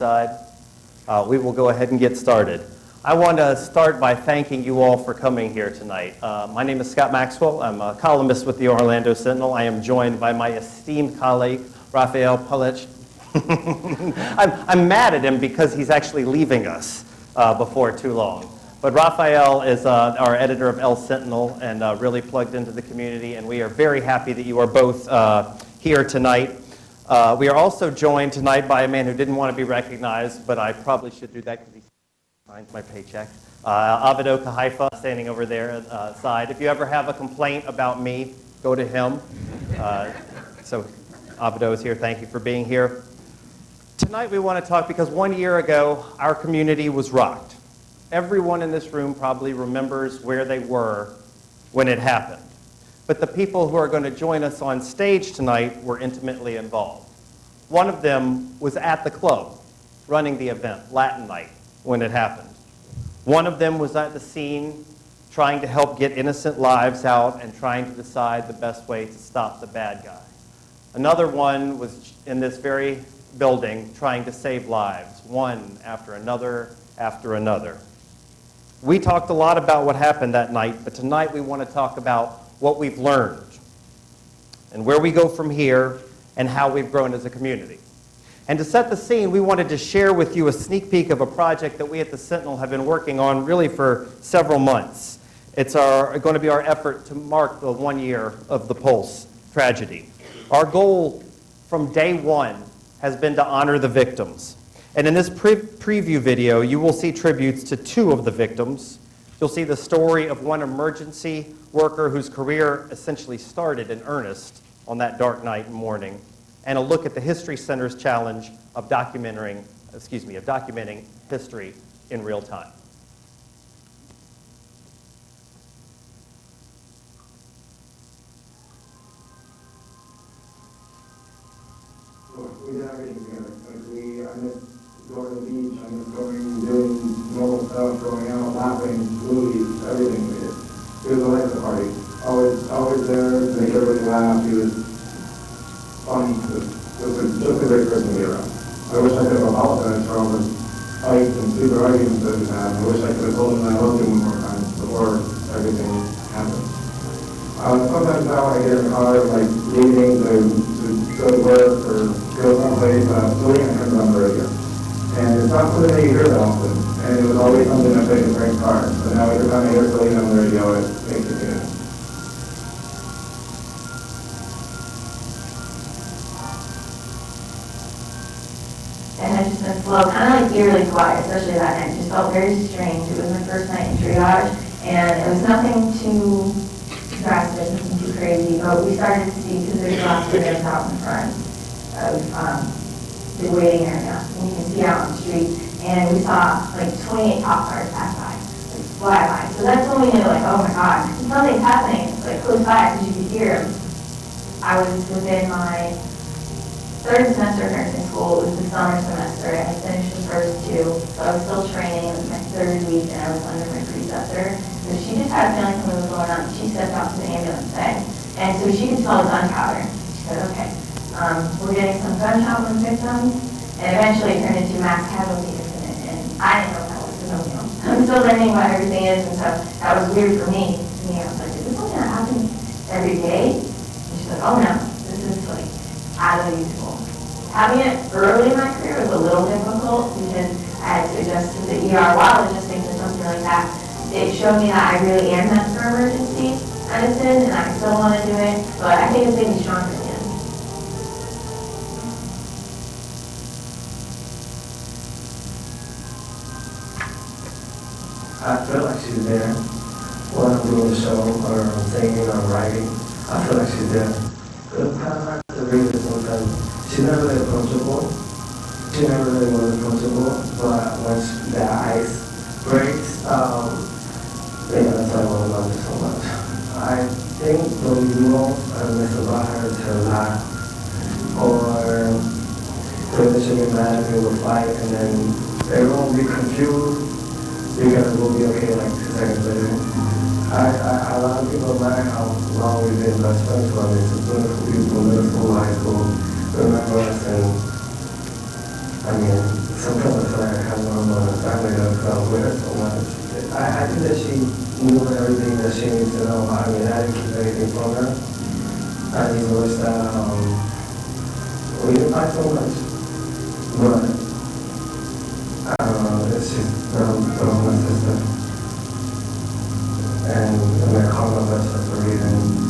side. We will go ahead and get started. I want to start by thanking you all for coming here tonight. My name is Scott Maxwell. I'm a columnist with the Orlando Sentinel. I am joined by my esteemed colleague, Raphael Palich. I'm mad at him because he's actually leaving us before too long. But Raphael is our editor of El Sentinel and really plugged into the community, and we are very happy that you are both here tonight. We are also joined tonight by a man who didn't want to be recognized, but I probably should do that because he signs my paycheck. Avido Kahaifa, standing over there side. If you ever have a complaint about me, go to him. So Avido is here. Thank you for being here. Tonight we want to talk because 1 year ago, our community was rocked. Everyone in this room probably remembers where they were when it happened. But the people who are going to join us on stage tonight were intimately involved. One of them was at the club running the event, Latin Night, when it happened. One of them was at the scene trying to help get innocent lives out and trying to decide the best way to stop the bad guy. Another one was in this very building trying to save lives, one after another after another. We talked a lot about what happened that night, but tonight we want to talk about what we've learned and where we go from here and how we've grown as a community. And to set the scene, we wanted to share with you a sneak peek of a project that we at the Sentinel have been working on really for several months. It's going to be our effort to mark the 1 year of the Pulse tragedy. Our goal from day one has been to honor the victims. And in this preview video, you will see tributes to two of the victims. You'll see the story of one emergency worker whose career essentially started in earnest on that dark night and morning, and a look at the History Center's challenge of documenting history in real time. We did everything together. I miss going to the beach, I miss doing normal stuff, going out, laughing, movies, everything we did. He was the life of the party. Always there to make everybody laugh. He was fun. Just a great person to be around. I wish I could have apologized for all the fights and stupid arguments that we had. I wish I could have told him I loved him one more time before everything happened. Sometimes now I get in the car, like leaving to go to work or go someplace, Selena comes on the radio. And it's not something that you hear that often. And it was always something I played in Frank's car. But now every time I hear Selena on the radio, it makes me feel. And I just been slow, kind of like eerily quiet, especially that night. It just felt very strange. It was my first night in triage, and it was nothing too drastic, nothing too crazy, but we started to see, because there's lots of windows out in front of the waiting area, and you can see out on the street, and we saw like 28 cop cars pass by, like fly by. So that's when we knew, like, oh my God, something's happening. It's like close by, because you could hear them. I was within my third semester of nursing school. It was the summer semester. I finished the first two, so I was still training. It was my third week, and I was under my preceptor. So she just had a feeling something was going on. She stepped out to the ambulance bed, and so she could smell the gunpowder. She said, okay, we're getting some gunshot wound victims, and eventually it turned into mass casualty incident, and I didn't know what that was, because I'm still learning what everything is, and so that was weird for me. I was like, is this something that happens every day? And she's like, oh no, this is like out of the usual. Having it early in my career was a little difficult because I had to adjust to the ER while adjusting to something like that. It showed me that I really am meant for emergency medicine, and I still want to do it, but I think it's made me stronger again. I feel like she's there when I'm doing the show or I'm singing or writing. I feel like she's there. It's kind of hard to read it sometimes. She's never really approachable. She never really was approachable, but once that ice breaks, that's why I want to love her so much. I think what we do I miss about her is her laugh, or when she'll get mad at me, we'll fight, and then everyone will be confused because we'll be okay like 2 seconds later. A lot of people admire how long we've been best friends for me. It's beautiful people, middle school, high school, remember us, and I mean, sometimes I have normal family with so much. I think that she knew everything that she needs to know. I mean, I didn't keep anything from her. I mean, it was that we didn't fight so much, but I don't know, it's just my sister. And I call her that's just the reason.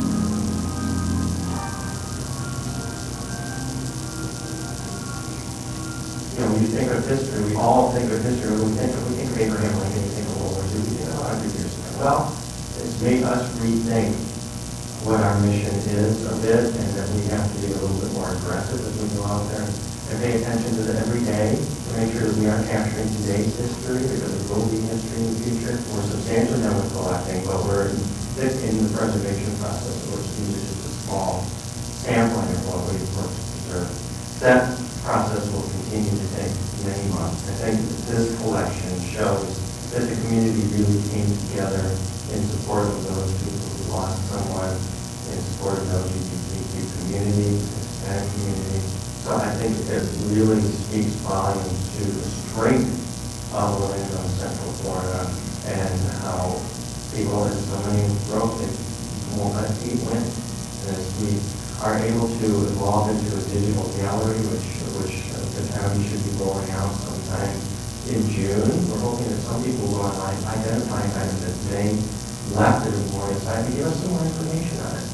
When you think of history, we all think of history. When we think of Abraham Lincoln, you think of World War II, you think of 100 years ago. Well, it's made us rethink what our mission is a bit, and that we have to be a little bit more aggressive as we go out there and pay attention to the everyday to make sure that we are capturing today's history, because it will be history in the future. We're substantially done with collecting, but we're in the preservation process, which is just a small sampling of what we've worked to preserve. That process will continue to take many months. I think this collection shows that the community really came together in support of those people who lost someone, in support of the LGBTQ community, Hispanic community. So I think it really speaks volumes to the strength of Orlando, Central Florida, and how people in so many broken multi-feet win. As we are able to evolve into a digital gallery, which the county should be rolling out sometime in June. We're hoping that some people will go online identifying items that they left at the memorial site to give us some more information on it.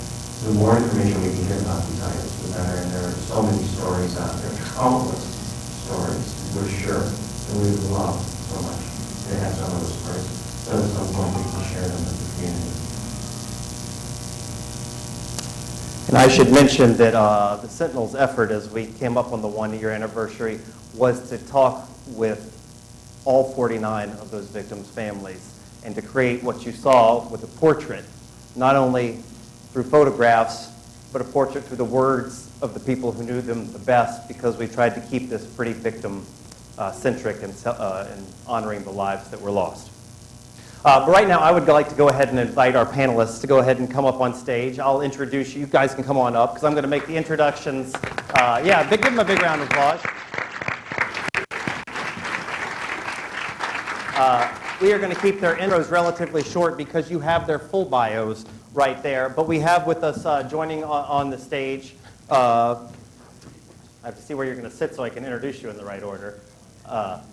The more information we can get about these items, the better. And there are so many stories out there, countless stories, we're sure, that we would love so much to have some of those stories. So at some point we can share them with the community. And I should mention that the Sentinel's effort as we came up on the 1-year anniversary was to talk with all 49 of those victims' families and to create what you saw with a portrait, not only through photographs, but a portrait through the words of the people who knew them the best, because we tried to keep this pretty victim-centric and honoring the lives that were lost. But right now, I would like to go ahead and invite our panelists to go ahead and come up on stage. I'll introduce you. You guys can come on up, because I'm going to make the introductions. Give them a big round of applause. We are going to keep their intros relatively short because you have their full bios right there. But we have with us joining on the stage, I have to see where you're going to sit so I can introduce you in the right order. All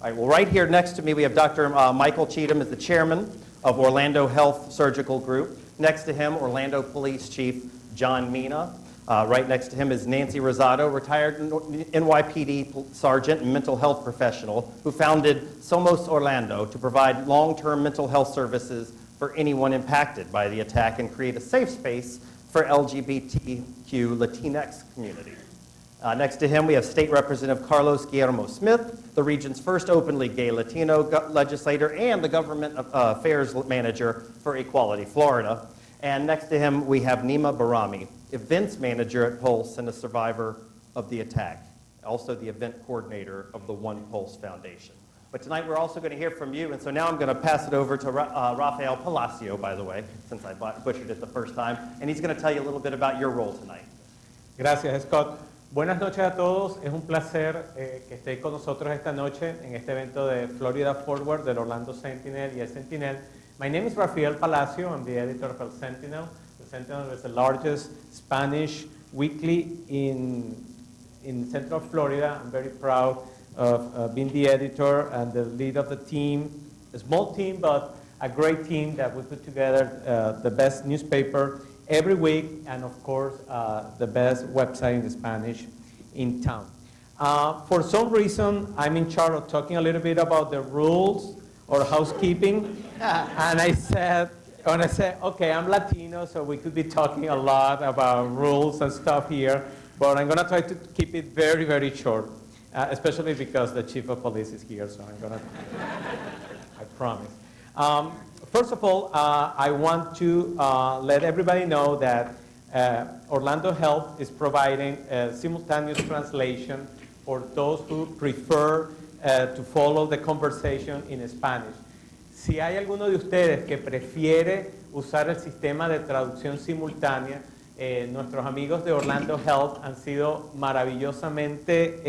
right, well, right here next to me, we have Dr. Michael Cheatham as the chairman of Orlando Health Surgical Group. Next to him, Orlando Police Chief John Mina. Right next to him is Nancy Rosado, retired NYPD sergeant and mental health professional who founded Somos Orlando to provide long-term mental health services for anyone impacted by the attack and create a safe space for LGBTQ Latinx community. Next to him, we have State Representative Carlos Guillermo Smith, the region's first openly gay Latino legislator and the government affairs manager for Equality Florida. And next to him, we have Neema Bahrami, events manager at Pulse and a survivor of the attack, also the event coordinator of the One Pulse Foundation. But tonight, we're also going to hear from you, and so now I'm going to pass it over to Rafael Palacio, by the way, since I butchered it the first time, and he's going to tell you a little bit about your role tonight. Gracias, Scott. Buenas noches a todos. Es un placer que estéis con nosotros esta noche en este evento de Florida Forward del Orlando Sentinel y el Sentinel. My name is Rafael Palacio. I'm the editor of El Sentinel. The Sentinel is the largest Spanish weekly in Central Florida. I'm very proud of being the editor and the lead of the team. A small team, but a great team that we put together the best newspaper every week, and of course, the best website in Spanish in town. For some reason, I'm in charge of talking a little bit about the rules or housekeeping, and I said, okay, I'm Latino, so we could be talking a lot about rules and stuff here, but I'm gonna try to keep it very, very short, especially because the chief of police is here, so I'm gonna, I promise. First of all, I want to let everybody know that Orlando Health is providing simultaneous translation for those who prefer to follow the conversation in Spanish. Si hay alguno de ustedes que prefiere usar el sistema de traducción simultánea, Nuestros amigos de Orlando Health han sido maravillosamente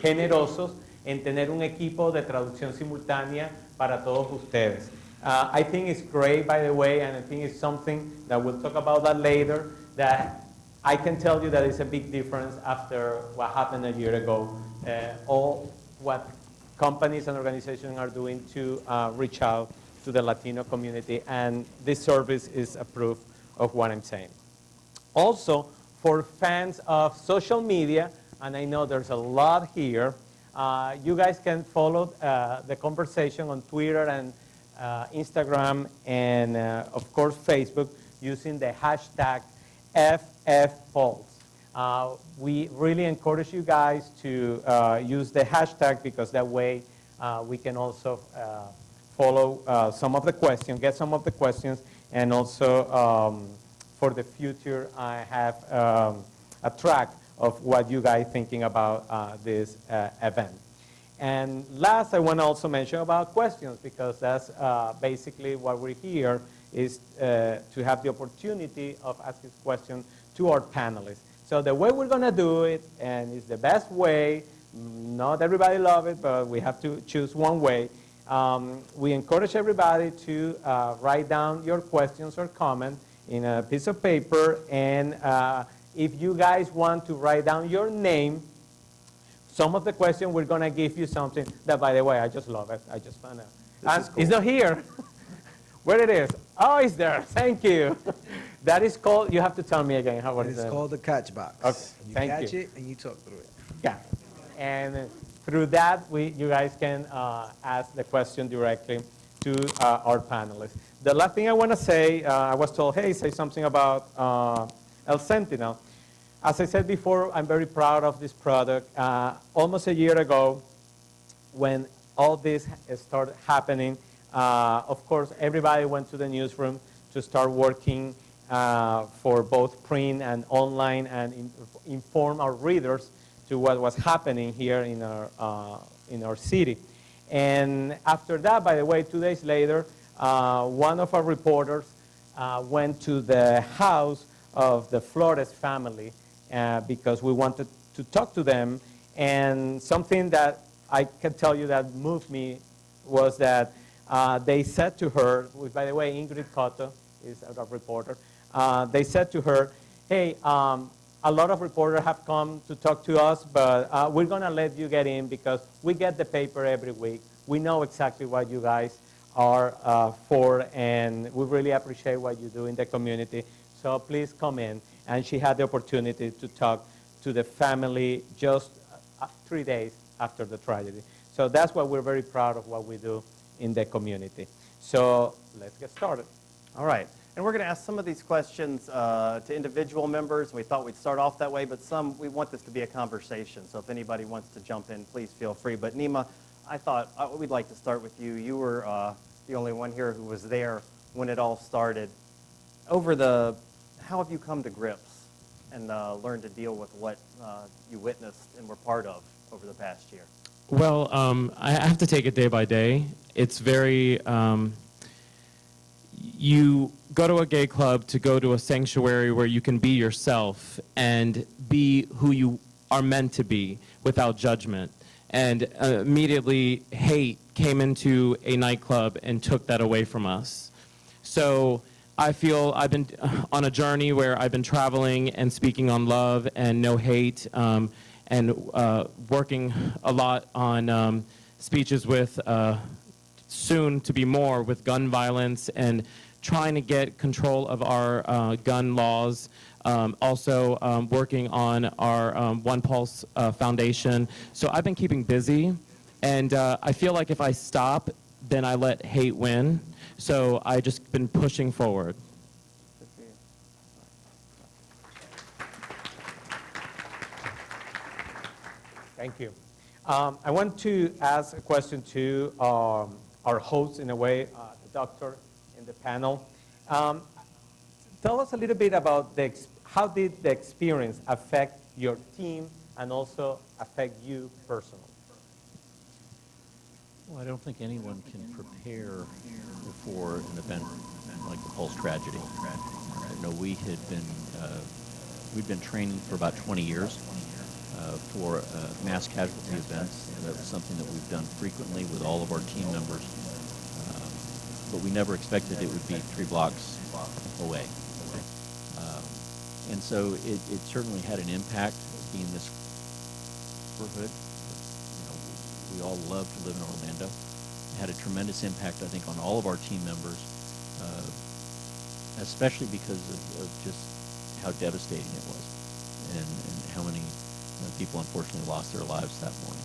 generosos en tener un equipo de traducción simultánea para todos ustedes. I think it's great, by the way, and I think it's something that we'll talk about that later, that I can tell you that it's a big difference after what happened a year ago. All what companies and organizations are doing to reach out to the Latino community, and this service is a proof of what I'm saying. Also, for fans of social media, and I know there's a lot here, you guys can follow the conversation on Twitter and Instagram and, of course, Facebook using the hashtag FFPulse. We really encourage you guys to use the hashtag because that way we can also follow some of the questions, get some of the questions, and also for the future I have a track of what you guys thinking about this event. And last, I want to also mention about questions because that's basically what we're here is to have the opportunity of asking questions to our panelists. So the way we're going to do it, and it's the best way, not everybody love it, but we have to choose one way. We encourage everybody to write down your questions or comments in a piece of paper, and if you guys want to write down your name, some of the questions we're going to give you something that, by the way, I just love it. I just found out. And cool. It's not here. Where it is? Oh, it's there. Thank you. That is called, you have to tell me again. What is it? It's called the catch box. Okay. You Thank catch you. it and you talk through it. Yeah. And through that, you guys can ask the question directly to our panelists. The last thing I want to say, I was told, hey, say something about El Sentinel. As I said before, I'm very proud of this product. Almost a year ago, when all this started happening, of course, everybody went to the newsroom to start working for both print and online and inform our readers to what was happening here in our city. And after that, by the way, 2 days later, one of our reporters went to the house of the Flores family because we wanted to talk to them. And something that I can tell you that moved me was that they said to her, which, by the way, Ingrid Cotto is a reporter, they said to her, hey, a lot of reporters have come to talk to us, but we're going to let you get in because we get the paper every week. We know exactly what you guys are for, and we really appreciate what you do in the community. So please come in. And she had the opportunity to talk to the family just 3 days after the tragedy. So that's why we're very proud of what we do in the community. So let's get started. All right. And we're going to ask some of these questions to individual members. We thought we'd start off that way, but some, we want this to be a conversation. So if anybody wants to jump in, please feel free. But Neema, I thought we'd like to start with you. You were the only one here who was there when it all started. How have you come to grips and learned to deal with what you witnessed and were part of over the past year? Well, I have to take it day by day. It's very, you go to a gay club to go to a sanctuary where you can be yourself and be who you are meant to be without judgment. And immediately hate came into a nightclub and took that away from us. So I feel I've been on a journey where I've been traveling and speaking on love and no hate, and working a lot on speeches with soon to be more with gun violence and trying to get control of our gun laws. Also working on our One Pulse Foundation. So I've been keeping busy, and I feel like if I stop, then I let hate win. So I just been pushing forward. Thank you. I want to ask a question to our host, in a way, the doctor in the panel. Tell us a little bit about how did the experience affect your team and also affect you personally? Well, I don't think anyone can prepare for an event like the Pulse tragedy. we'd been training for about 20 years for mass casualty events. And that was something that we've done frequently with all of our team members. But we never expected it would be 3 blocks away. And so it certainly had an impact being this neighborhood. We all love to live in Orlando. It had a tremendous impact, I think, on all of our team members, especially because of just how devastating it was and how many people unfortunately lost their lives that morning.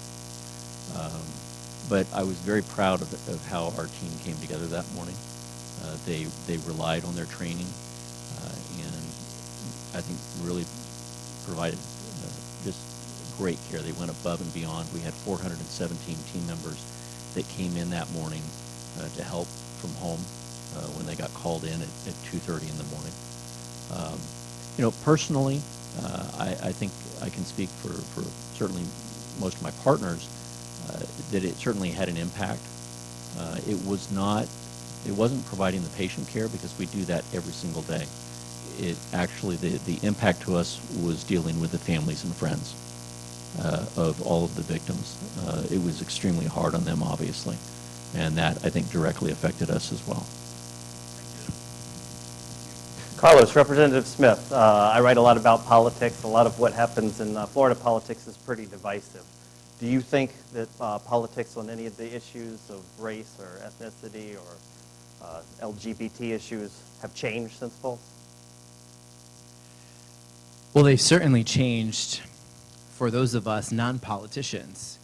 But I was very proud of how our team came together that morning. They relied on their training and I think really provided just great care. They went above and beyond. We had 417 team members that came in that morning to help from home when they got called in at 2:30 in the morning. Personally, I think I can speak for certainly most of my partners that it certainly had an impact. It wasn't providing the patient care because we do that every single day. It actually, the impact to us was dealing with the families and friends of all of the victims. It was extremely hard on them, obviously, and that, I think, directly affected us as well. Carlos, Representative Smith, I write a lot about politics. A lot of what happens in Florida politics is pretty divisive. Do you think that politics on any of the issues of race or ethnicity or LGBT issues have changed since Pulse? Well, they've certainly changed for those of us non-politicians.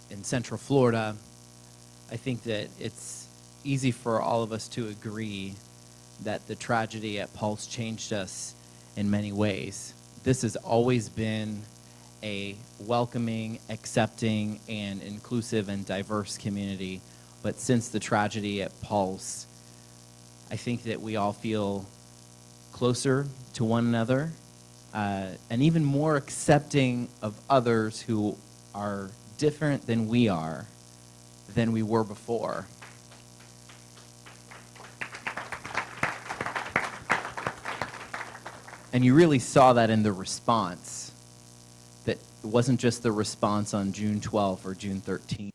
In Central Florida, I think that it's easy for all of us to agree that the tragedy at Pulse changed us in many ways. This has always been a welcoming, accepting, and inclusive and diverse community. But since the tragedy at Pulse, I think that we all feel closer to one another and even more accepting of others who are different than we were before. And you really saw that in the response, that it wasn't just the response on June 12th or June 13th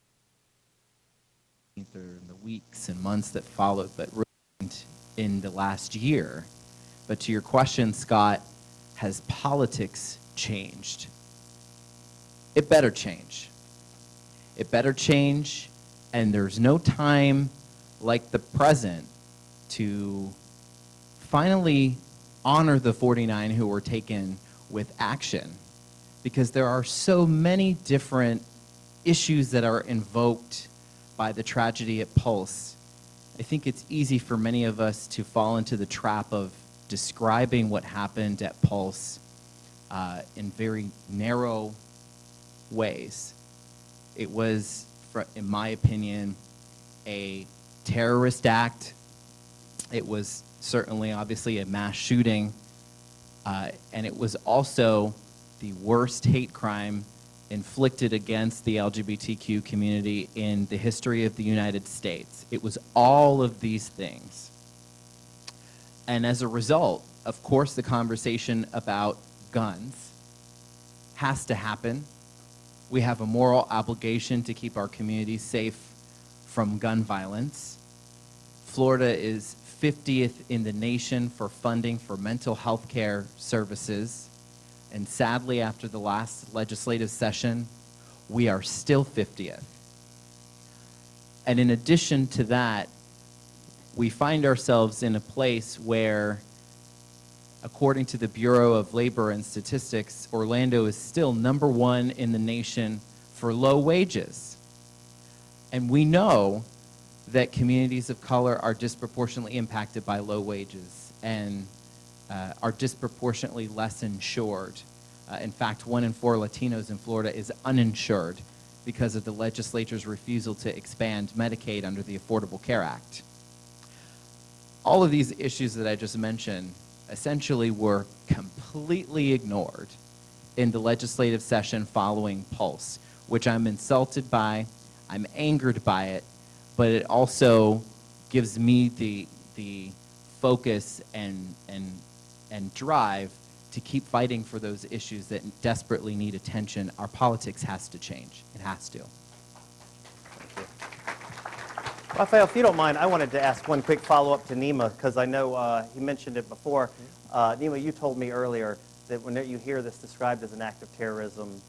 or in the weeks and months that followed, but really in the last year. But to your question, Scott, has politics changed? It better change. It better change, and there's no time like the present to finally honor the 49 who were taken with action, because there are so many different issues that are invoked by the tragedy at Pulse. I think it's easy for many of us to fall into the trap of describing what happened at Pulse in very narrow ways. It was, in my opinion, a terrorist act. It was certainly, obviously, a mass shooting, and it was also the worst hate crime inflicted against the LGBTQ community in the history of the United States. It was all of these things. And as a result, of course, the conversation about guns has to happen. We have a moral obligation to keep our communities safe from gun violence. Florida is 50th in the nation for funding for mental health care services. And sadly, after the last legislative session, we are still 50th. And in addition to that, we find ourselves in a place where, according to the Bureau of Labor and Statistics, Orlando is still #1 in the nation for low wages. And we know that communities of color are disproportionately impacted by low wages and are disproportionately less insured. In fact, 1 in 4 Latinos in Florida is uninsured because of the legislature's refusal to expand Medicaid under the Affordable Care Act. All of these issues that I just mentioned essentially were completely ignored in the legislative session following Pulse, which I'm insulted by, I'm angered by it, but it also gives me the focus and drive to keep fighting for those issues that desperately need attention, our politics has to change. It has to. Rafael, if you don't mind, I wanted to ask one quick follow-up to Neema, because I know he mentioned it before. Neema, you told me earlier that when you hear this described as an act of terrorism,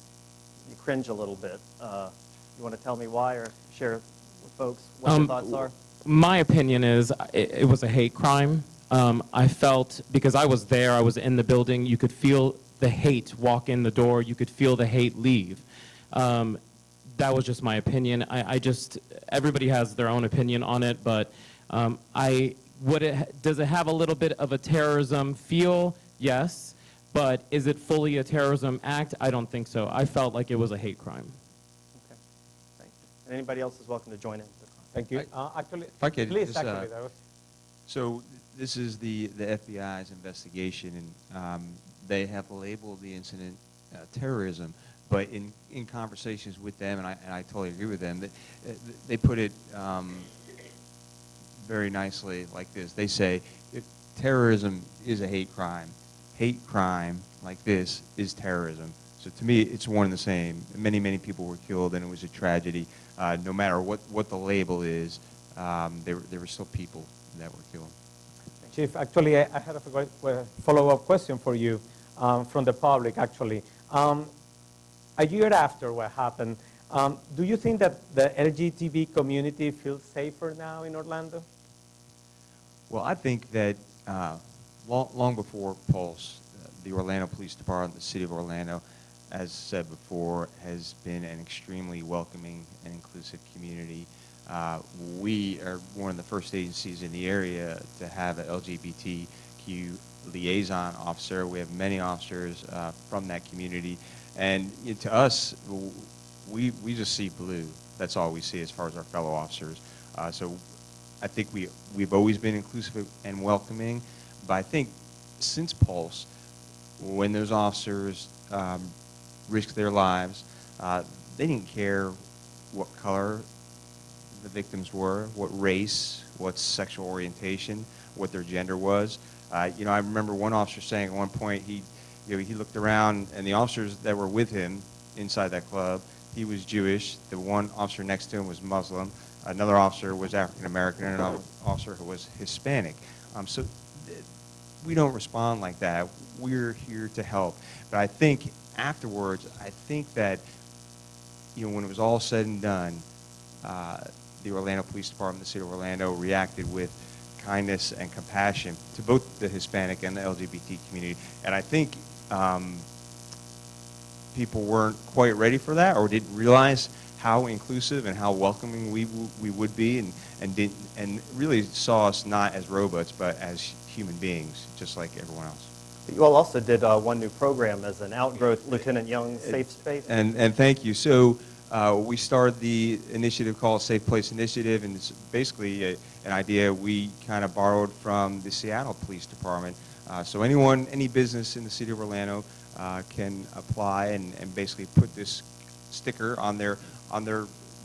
you cringe a little bit. You want to tell me why or share with folks what your thoughts are? My opinion is it was a hate crime. I felt, because I was there, I was in the building, you could feel the hate walk in the door, you could feel the hate leave. That was just my opinion. Everybody has their own opinion on it, but does it have a little bit of a terrorism feel? Yes. But is it fully a terrorism act? I don't think so. I felt like it was a hate crime. Okay, thank you. And anybody else is welcome to join in. Thank you. Actually, If I could please, just, actually, that was... So this is the FBI's investigation, and they have labeled the incident terrorism. But in conversations with them, and I totally agree with them, that they put it very nicely like this. They say, if terrorism is a hate crime like this is terrorism. So to me, it's one and the same. Many, many people were killed, and it was a tragedy. No matter what the label is, there were still people that were killed. Chief, actually, I had a follow-up question for you from the public, actually. A year after what happened, do you think that the LGBT community feels safer now in Orlando? Well, I think that long before Pulse, the Orlando Police Department, the City of Orlando, as said before, has been an extremely welcoming and inclusive community. We are one of the first agencies in the area to have an LGBTQ liaison officer. We have many officers from that community. And to us, we just see blue. That's all we see as far as our fellow officers. So I think we've always been inclusive and welcoming. But I think since Pulse, when those officers risked their lives, they didn't care what color the victims were, what race, what sexual orientation, what their gender was. I remember one officer saying at one point he looked around, and the officers that were with him inside that club, he was Jewish. The one officer next to him was Muslim. Another officer was African American, and another officer who was Hispanic. So we don't respond like that. We're here to help. But I think afterwards, that when it was all said and done, the Orlando Police Department, the City of Orlando, reacted with kindness and compassion to both the Hispanic and the LGBT community. And I think people weren't quite ready for that, or didn't realize how inclusive and how welcoming we would be, and really saw us not as robots, but as human beings, just like everyone else. You all also did one new program as an outgrowth, Lieutenant Young Safe Space. And thank you. So we started the initiative called Safe Place Initiative, and it's basically an idea we kind of borrowed from the Seattle Police Department. So any business in the City of Orlando can apply and basically put this sticker on their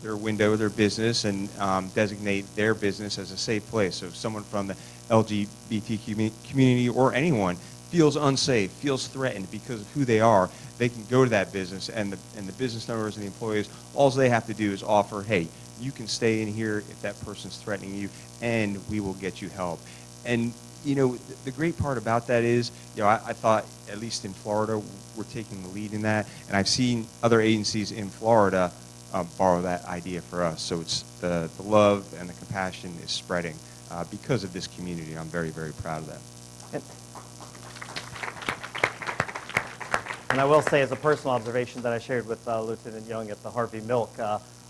window of their business and designate their business as a safe place. So if someone from the LGBT community or anyone feels unsafe, feels threatened because of who they are, they can go to that business, and the business owners and the employees, all they have to do is offer, hey, you can stay in here if that person's threatening you, and we will get you help. And the great part about that is, I thought, at least in Florida, we're taking the lead in that, and I've seen other agencies in Florida borrow that idea for us. So it's the love and the compassion is spreading because of this community. I'm very, very proud of that. And I will say, as a personal observation that I shared with Lieutenant Young at the Harvey Milk,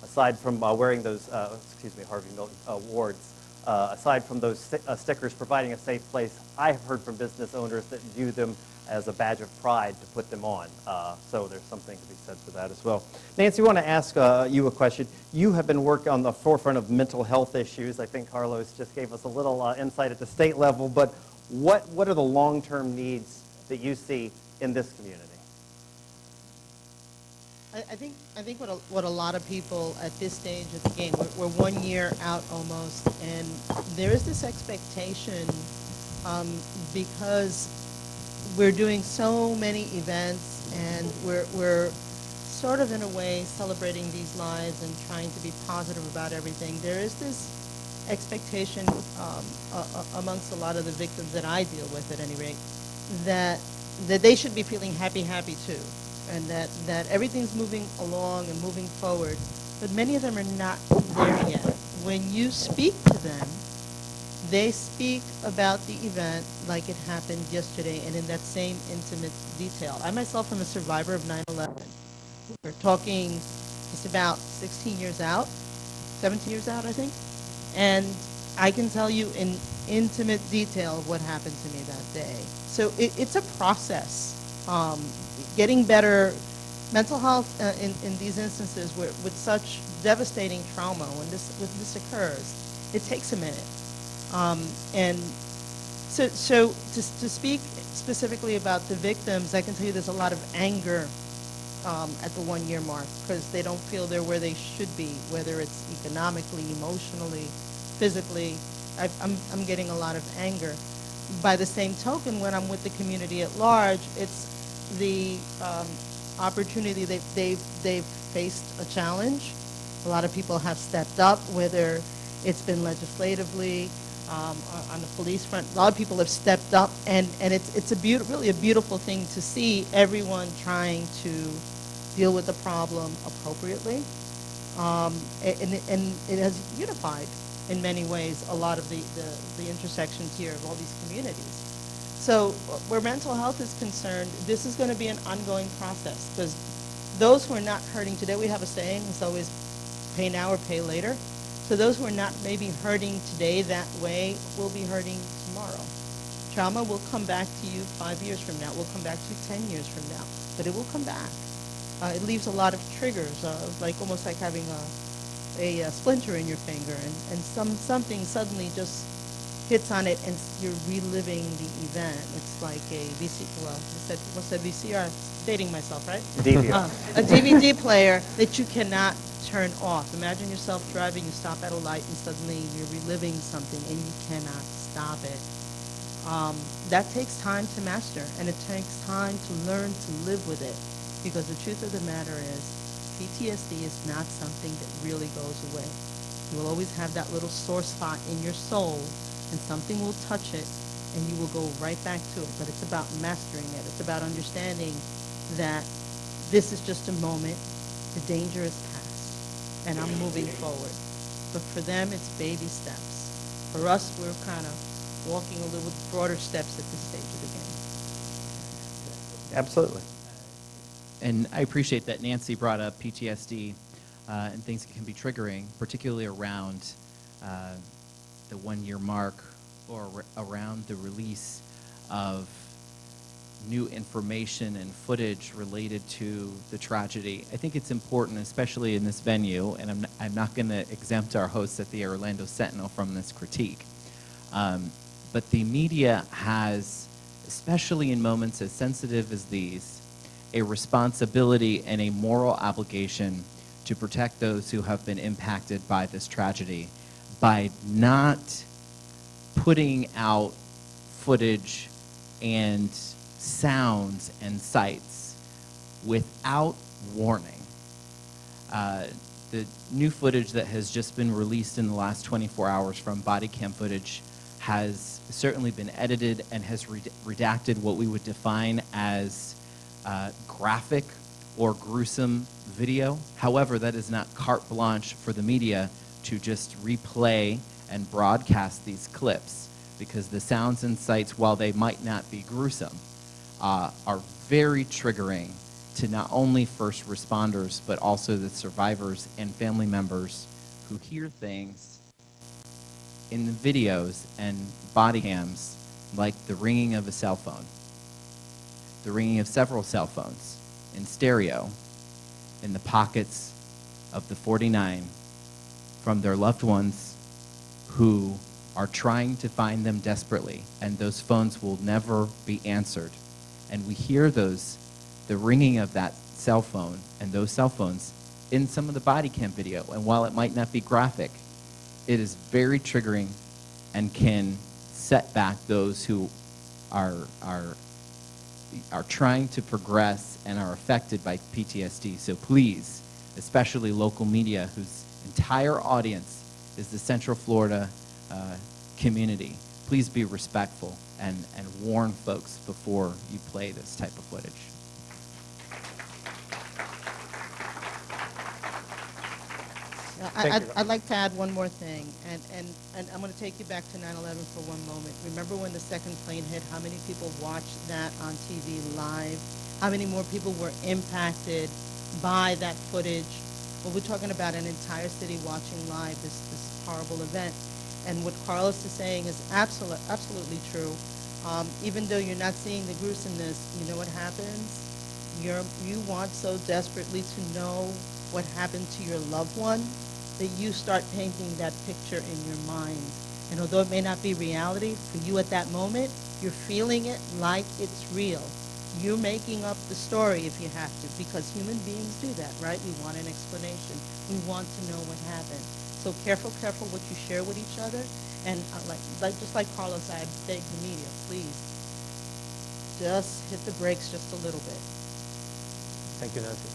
aside from wearing those, Harvey Milk wards, aside from those stickers providing a safe place, I have heard from business owners that view them as a badge of pride to put them on. So there's something to be said for that as well. Nancy, I want to ask you a question. You have been working on the forefront of mental health issues. I think Carlos just gave us a little insight at the state level, but what are the long-term needs that you see in this community? I think what a lot of people at this stage of the game, we're 1 year out almost, and there is this expectation because we're doing so many events, and we're sort of in a way celebrating these lives and trying to be positive about everything. There is this expectation amongst a lot of the victims that I deal with, at any rate, that they should be feeling happy too, and that everything's moving along and moving forward. But many of them are not there yet. When you speak to them, they speak about the event like it happened yesterday and in that same intimate detail. I myself am a survivor of 9/11. We're talking just about 16 years out, 17 years out, I think. And I can tell you in intimate detail what happened to me that day. So it's a process. Getting better mental health in these instances with such devastating trauma, when this occurs, it takes a minute. And so to speak specifically about the victims, I can tell you there's a lot of anger at the 1 year mark, because they don't feel they're where they should be, whether it's economically, emotionally, physically. I'm getting a lot of anger. By the same token, when I'm with the community at large, it's the opportunity they've faced a challenge. A lot of people have stepped up, whether it's been legislatively, on the police front. A lot of people have stepped up, and it's really a beautiful thing to see everyone trying to deal with the problem appropriately. And it has unified in many ways a lot of the intersections here of all these communities. So where mental health is concerned, this is going to be an ongoing process, because those who are not hurting today, we have a saying, it's always pay now or pay later. So those who are not maybe hurting today that way will be hurting tomorrow. Trauma will come back to you 5 years from now, will come back to you 10 years from now, but it will come back. It leaves a lot of triggers, almost like having a splinter in your finger, and something suddenly just hits on it, and you're reliving the event. It's like a what's that VCR? Dating myself, right? DVR. A DVD player that you cannot turn off. Imagine yourself driving, you stop at a light, and suddenly you're reliving something, and you cannot stop it. That takes time to master, and it takes time to learn to live with it, because the truth of the matter is, PTSD is not something that really goes away. You will always have that little sore spot in your soul, and something will touch it, and you will go right back to it. But it's about mastering it. It's about understanding that this is just a moment, the danger is past, and I'm moving forward. But for them, it's baby steps. For us, we're kind of walking a little broader steps at this stage of the game. Absolutely. And I appreciate that Nancy brought up PTSD and things that can be triggering, particularly around the 1 year mark, or around the release of new information and footage related to the tragedy. I think it's important, especially in this venue, and I'm not going to exempt our hosts at the Orlando Sentinel from this critique, but the media has, especially in moments as sensitive as these, a responsibility and a moral obligation to protect those who have been impacted by this tragedy by not putting out footage and sounds and sights without warning. The new footage that has just been released in the last 24 hours from body cam footage has certainly been edited and has redacted what we would define as graphic or gruesome video. However, that is not carte blanche for the media to just replay and broadcast these clips, because the sounds and sights, while they might not be gruesome, are very triggering to not only first responders, but also the survivors and family members who hear things in the videos and body cams, like the ringing of a cell phone, the ringing of several cell phones in stereo in the pockets of the 49 from their loved ones who are trying to find them desperately, and those phones will never be answered. And we hear the ringing of that cell phone and those cell phones in some of the body cam video, and while it might not be graphic, it is very triggering and can set back those who are trying to progress and are affected by PTSD. So please, especially local media, whose entire audience is the Central Florida community, please be respectful and warn folks before you play this type of footage. I'd like to add one more thing, and I'm going to take you back to 9/11 for one moment. Remember when the second plane hit, how many people watched that on TV live? How many more people were impacted by that footage? Well, we're talking about an entire city watching live this horrible event. And what Carlos is saying is absolutely true. Even though you're not seeing the gruesomeness, you know what happens? You want so desperately to know what happened to your loved one that you start painting that picture in your mind. And although it may not be reality, for you at that moment, you're feeling it like it's real. You're making up the story if you have to, because human beings do that, right? We want an explanation. We want to know what happened. So careful what you share with each other. And just like Carlos, I beg the media, please, just hit the brakes just a little bit. Thank you, Nancy.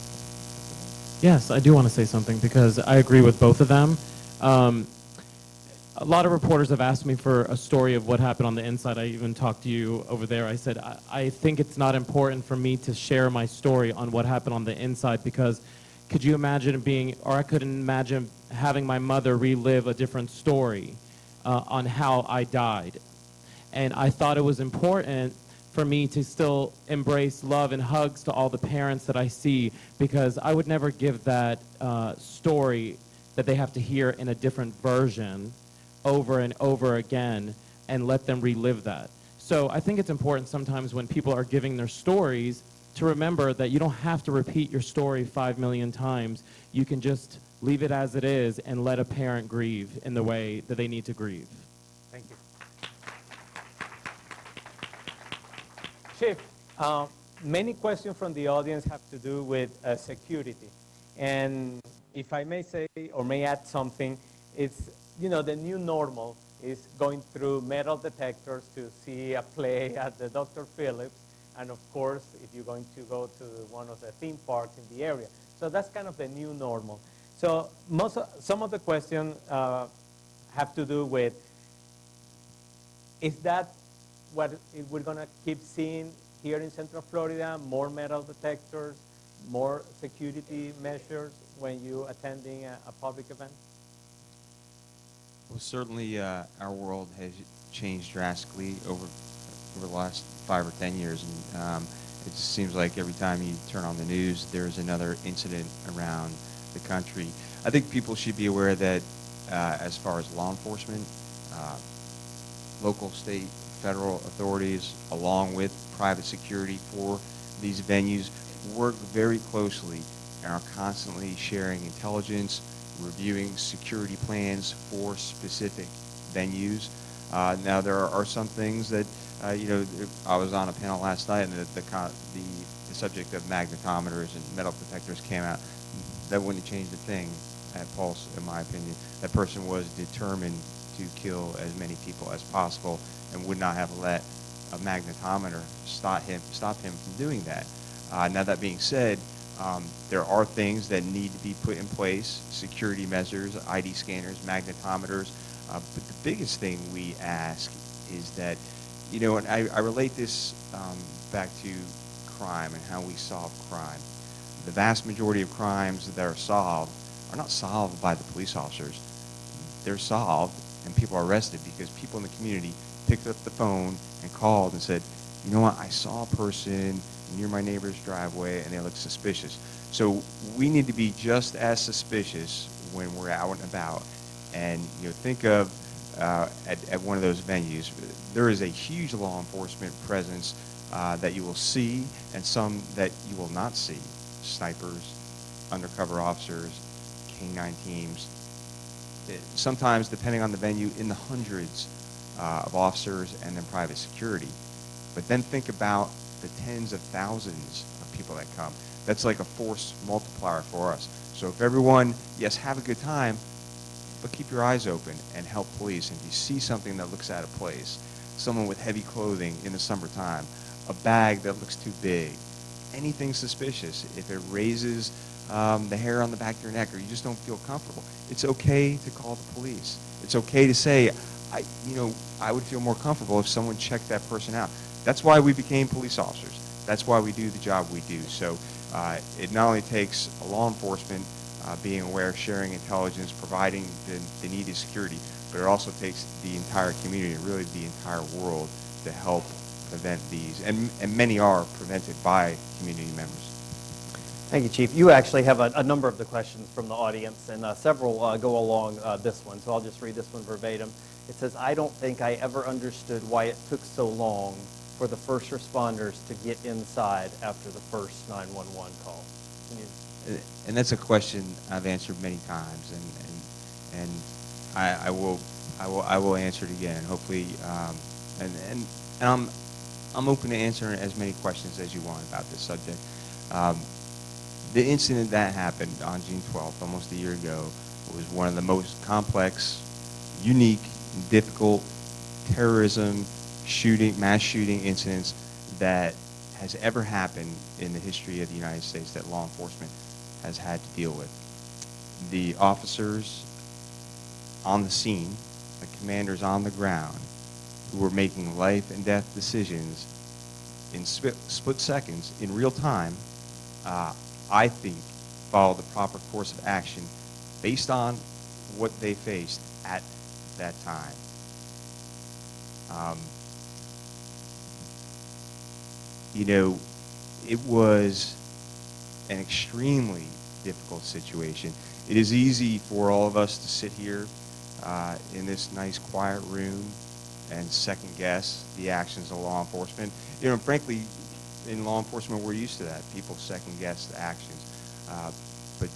Yes, I do want to say something because I agree with both of them. A lot of reporters have asked me for a story of what happened on the inside. I even talked to you over there. I said, I think it's not important for me to share my story on what happened on the inside because could you imagine I couldn't imagine having my mother relive a different story on how I died. And I thought it was important for me to still embrace love and hugs to all the parents that I see because I would never give that story that they have to hear in a different version over and over again and let them relive that. So I think it's important sometimes when people are giving their stories to remember that you don't have to repeat your story 5 million times. You can just leave it as it is and let a parent grieve in the way that they need to grieve. Thank you. Chief, many questions from the audience have to do with security. And if I may say or may add something, it's, the new normal is going through metal detectors to see a play at the Dr. Phillips. And of course, if you're going to go to one of the theme parks in the area. So that's kind of the new normal. So some of the questions have to do with, is that what we're going to keep seeing here in Central Florida, more metal detectors, more security measures when you're attending a public event? Well, certainly our world has changed drastically over the last 5 or 10 years. And it just seems like every time you turn on the news, there's another incident around the country. I think people should be aware that as far as law enforcement, local, state, federal authorities, along with private security for these venues, work very closely and are constantly sharing intelligence, reviewing security plans for specific venues. Now, there are some things that, I was on a panel last night and the subject of magnetometers and metal detectors came out. That wouldn't change a thing at Pulse, in my opinion. That person was determined to kill as many people as possible and would not have let a magnetometer stop him from doing that. Now, that being said, there are things that need to be put in place, security measures, ID scanners, magnetometers, but the biggest thing we ask is that, and I relate this back to crime and how we solve crime. The vast majority of crimes that are solved are not solved by the police officers. They're solved and people are arrested because people in the community picked up the phone and called and said, you know what, I saw a person near my neighbor's driveway and they look suspicious. So we need to be just as suspicious when we're out and about. And think of at one of those venues, there is a huge law enforcement presence that you will see and some that you will not see. Snipers, undercover officers, K-9 teams. Sometimes, depending on the venue, in the hundreds of officers and then private security. But then think about the tens of thousands of people that come. That's like a force multiplier for us. So if everyone, yes, have a good time, but keep your eyes open and help police. And if you see something that looks out of place, someone with heavy clothing in the summertime, a bag that looks too big, anything suspicious, if it raises the hair on the back of your neck or you just don't feel comfortable, it's okay to call the police. It's okay to say, I would feel more comfortable if someone checked that person out. That's why we became police officers. That's why we do the job we do. So it not only takes law enforcement being aware, sharing intelligence, providing the needed security, but it also takes the entire community, really the entire world, to help prevent these. And many are prevented by community members. Thank you, Chief. You actually have a number of the questions from the audience, and several go along this one, so I'll just read this one verbatim. It says, I don't think I ever understood why it took so long for the first responders to get inside after the first 911 call. And that's a question I've answered many times, and I will answer it again. Hopefully, and I'm open to answering as many questions as you want about this subject. The incident that happened on June 12th, almost a year ago, was one of the most complex, unique, difficult terrorism, mass shooting incidents that has ever happened in the history of the United States that law enforcement has had to deal with. The officers on the scene, the commanders on the ground, who were making life and death decisions in split seconds, in real time, I think followed the proper course of action based on what they faced at that time. It was an extremely difficult situation. It is easy for all of us to sit here in this nice quiet room and second guess the actions of law enforcement. Frankly, in law enforcement, we're used to that. People second guess the actions. But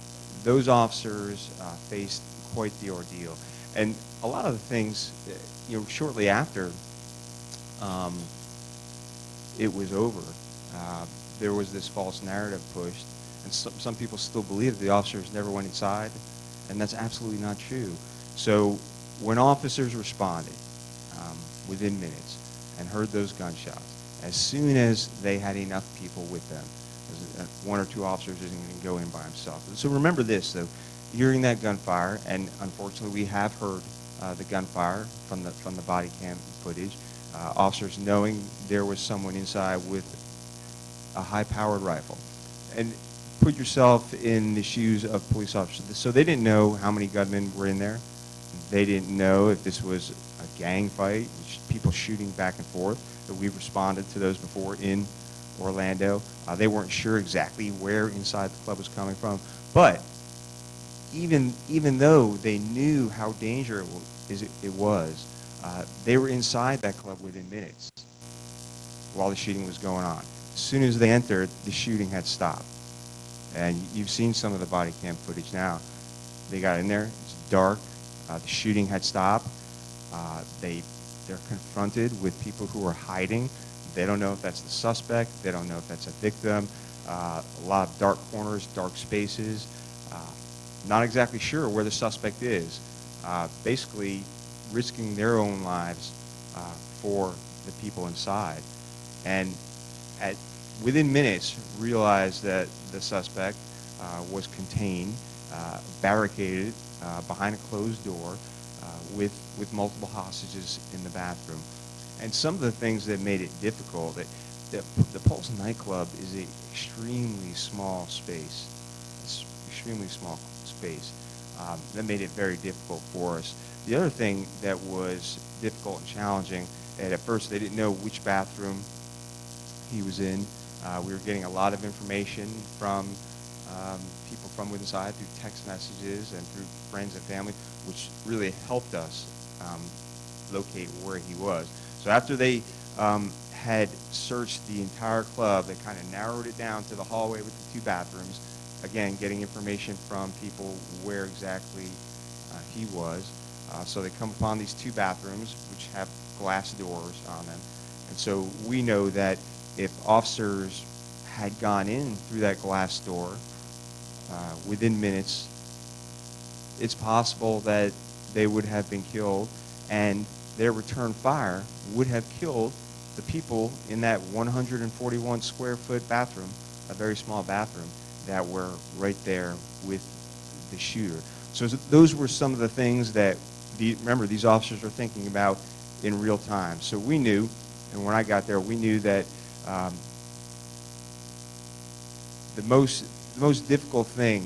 those officers faced quite the ordeal. And a lot of the things, shortly after it was over, there was this false narrative pushed. And some people still believe that the officers never went inside, and that's absolutely not true. So when officers responded within minutes and heard those gunshots, as soon as they had enough people with them, one or two officers isn't going to go in by himself. So remember this, though, hearing that gunfire, and unfortunately we have heard the gunfire from the body cam footage, officers knowing there was someone inside with a high-powered rifle. And put yourself in the shoes of police officers. So they didn't know how many gunmen were in there. They didn't know if this was a gang fight, people shooting back and forth. That we've responded to those before in Orlando. They weren't sure exactly where inside the club was coming from. But even though they knew how dangerous it was, they were inside that club within minutes while the shooting was going on. As soon as they entered, the shooting had stopped. And you've seen some of the body cam footage now. They got in there, it's dark, the shooting had stopped. They're confronted with people who are hiding. They don't know if that's the suspect. They don't know if that's a victim. A lot of dark corners, dark spaces. Not exactly sure where the suspect is. Basically risking their own lives for the people inside. And within minutes, realized that the suspect was contained, barricaded behind a closed door with multiple hostages in the bathroom. And some of the things that made it difficult, the Pulse nightclub is an extremely small space. It's extremely small space. That made it very difficult for us. The other thing that was difficult and challenging, and at first they didn't know which bathroom he was in. We were getting a lot of information from people from inside through text messages and through friends and family, which really helped us locate where he was. So after they had searched the entire club, they kind of narrowed it down to the hallway with the two bathrooms, again, getting information from people where exactly he was. So they come upon these two bathrooms, which have glass doors on them. And so we know that if officers had gone in through that glass door within minutes, it's possible that they would have been killed. And their return fire would have killed the people in that 141 square foot bathroom, a very small bathroom, that were right there with the shooter. So those were some of the things that, remember, these officers are thinking about in real time. So we knew, and when I got there, we knew that the most difficult thing